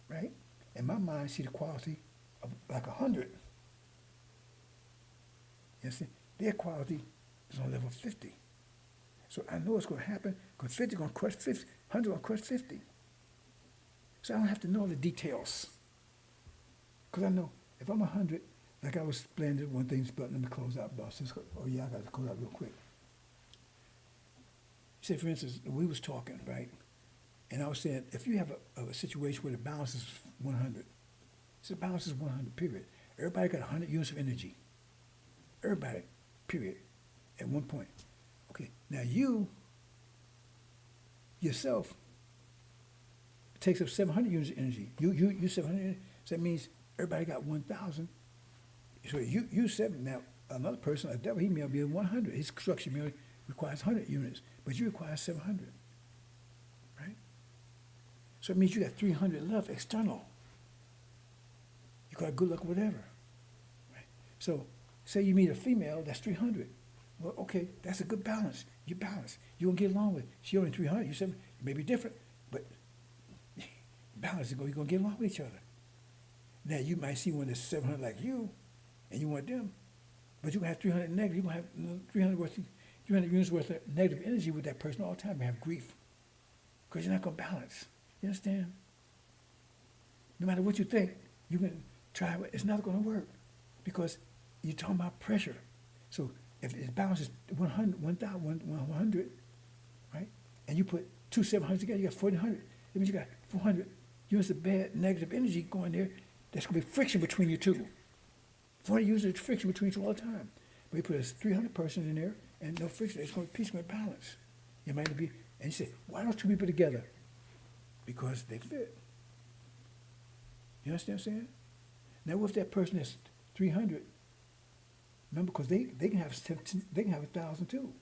right? And my mind see the quality of like 100. You see, their quality is on level 50. So I know it's going to happen because 50 is going to crush 50, 100 going to crush 50. So I don't have to know the details. Because I know if I'm 100, like I was explaining one thing, but let me close out, boss. Oh yeah, I got to close out real quick. Say, for instance, we was talking, right? And I was saying, if you have a situation where the balance is 100, so the balance is 100, period. Everybody got 100 units of energy. Everybody, period, at one point. Okay, now you, yourself, takes up 700 units of energy. You 700, so that means everybody got 1,000. So you 7, now another person, a devil, he may be 100. His structure may requires 100 units, but you require 700, right? So it means you got 300 left external. You got good luck, whatever, right? So say you meet a female, that's 300. Well, okay, that's a good balance. You balance. You're going to get along with it. She only 300. You said, it may be different, but balance. You're going to get along with each other. Now, you might see one that's 700 like you, and you want them, but you're going to have 300 negative. You're going to have 300 units worth of negative energy with that person all the time. You have grief because you're not going to balance. You understand? No matter what you think, you can try it. It's not going to work because you're talking about pressure. So if it balances 100, right, and you put two 700s together, you got 400. That means you got 400 units of bad negative energy going there. There's going to be friction between you two. 400 units of friction between you two all the time. But you put a 300 person in there and no friction. It's going to be peace, going to balance. You might be, and you say, why don't two people together? Because they fit. You understand what I'm saying? Now, what if that person is 300? Remember, because they can have 1,000 too,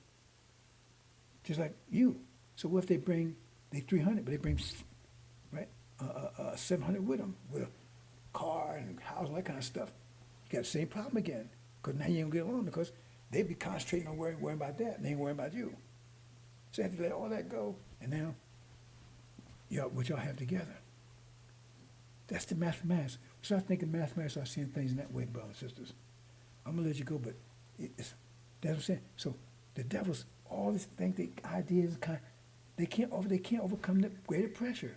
just like you. So what if they bring 300, but they bring 700 with them, with a car and house and that kind of stuff? You got the same problem again, because now you don't get along because they be concentrating on worrying about that, and they ain't worrying about you. So you have to let all that go, and now what y'all have together. That's the mathematics. Start thinking mathematics, start seeing things in that way, brothers and sisters. I'm gonna let you go, but that's what I'm saying. So the devils, all these things, the ideas, they can't overcome the greater pressure.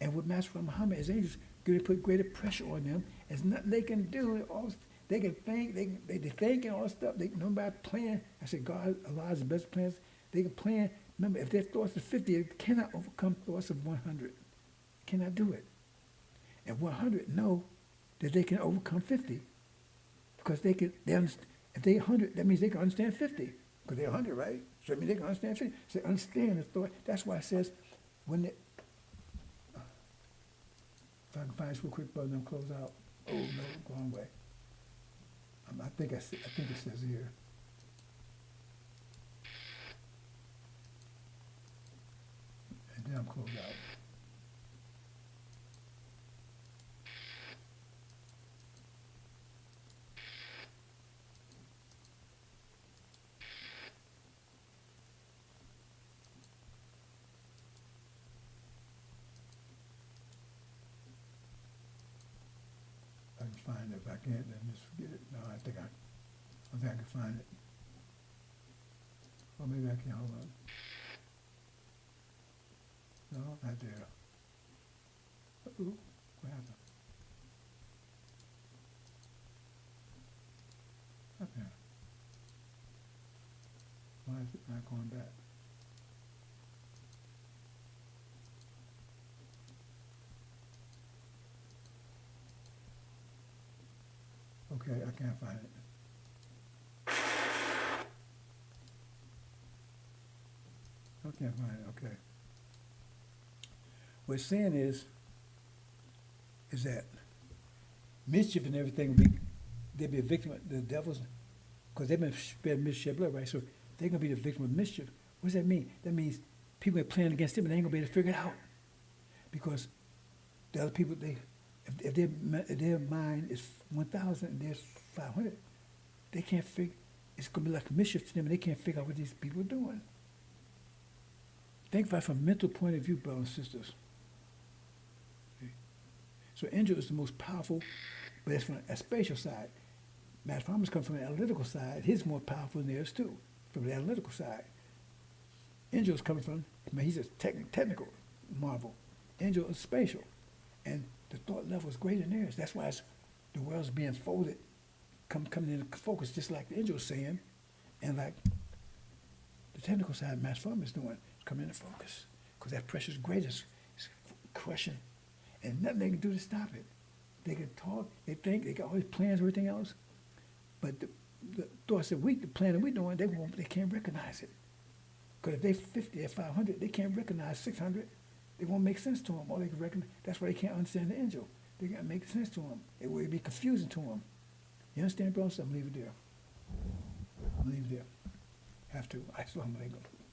And what Master Muhammad, his angels, going to put greater pressure on them. There's nothing they can do. They can think, they think and all stuff. They no matter plan. I said God, Allah is the best plans. They can plan. Remember, if their thoughts are 50, they cannot overcome thoughts of 100. Cannot do it. And 100 know that they can overcome 50. Because if they're 100, that means they can understand 50. Because they're 100, right? So that means they can understand 50. So they understand the thought. That's why it says, when they, if I can find this real quick, brother, and close out. Oh, no, wrong way. I think it says here. And then I'm closed out. I can find it. If I can't, then just forget it. No, I think I can find it. Or maybe I can. Hold on. No, not there. Uh-oh, what happened? Not there. Why is it not going back? Okay, I can't find it. I can't find it, okay. What it's saying is that mischief and everything they'll be a victim of the devils, because they've been spared mischief blood, right? So they're going to be the victim of mischief. What does that mean? That means people are playing against them and they ain't going to be able to figure it out. Because the other people, if their mind is 1,000 and theirs 500, they can't figure, it's going to be like mischief to them and they can't figure out what these people are doing. Think about it from a mental point of view, brothers and sisters. Okay. So angel is the most powerful, but it's from a spatial side. Master Farmers come from the analytical side. His more powerful than theirs too, from the analytical side. Angel is coming from, he's a technical marvel. Angel is spatial. And the thought level is greater than theirs. That's why the world's being folded, coming into focus, just like the angel is saying, and like the technical side Master Farmers is doing. Come into focus, because that pressure is great. It's crushing, and nothing they can do to stop it. They can talk, they think, they got all these plans, everything else, but the thoughts that the plan that we're doing, they can't recognize it. Because if they 50 or 500, they can't recognize 600. It won't make sense to them. All they can recognize, that's why they can't understand the angel. They can't make sense to them. It will be confusing to them. You understand, bro? So I'm leave it there. Leave there. Have to. Assalamu alaikum.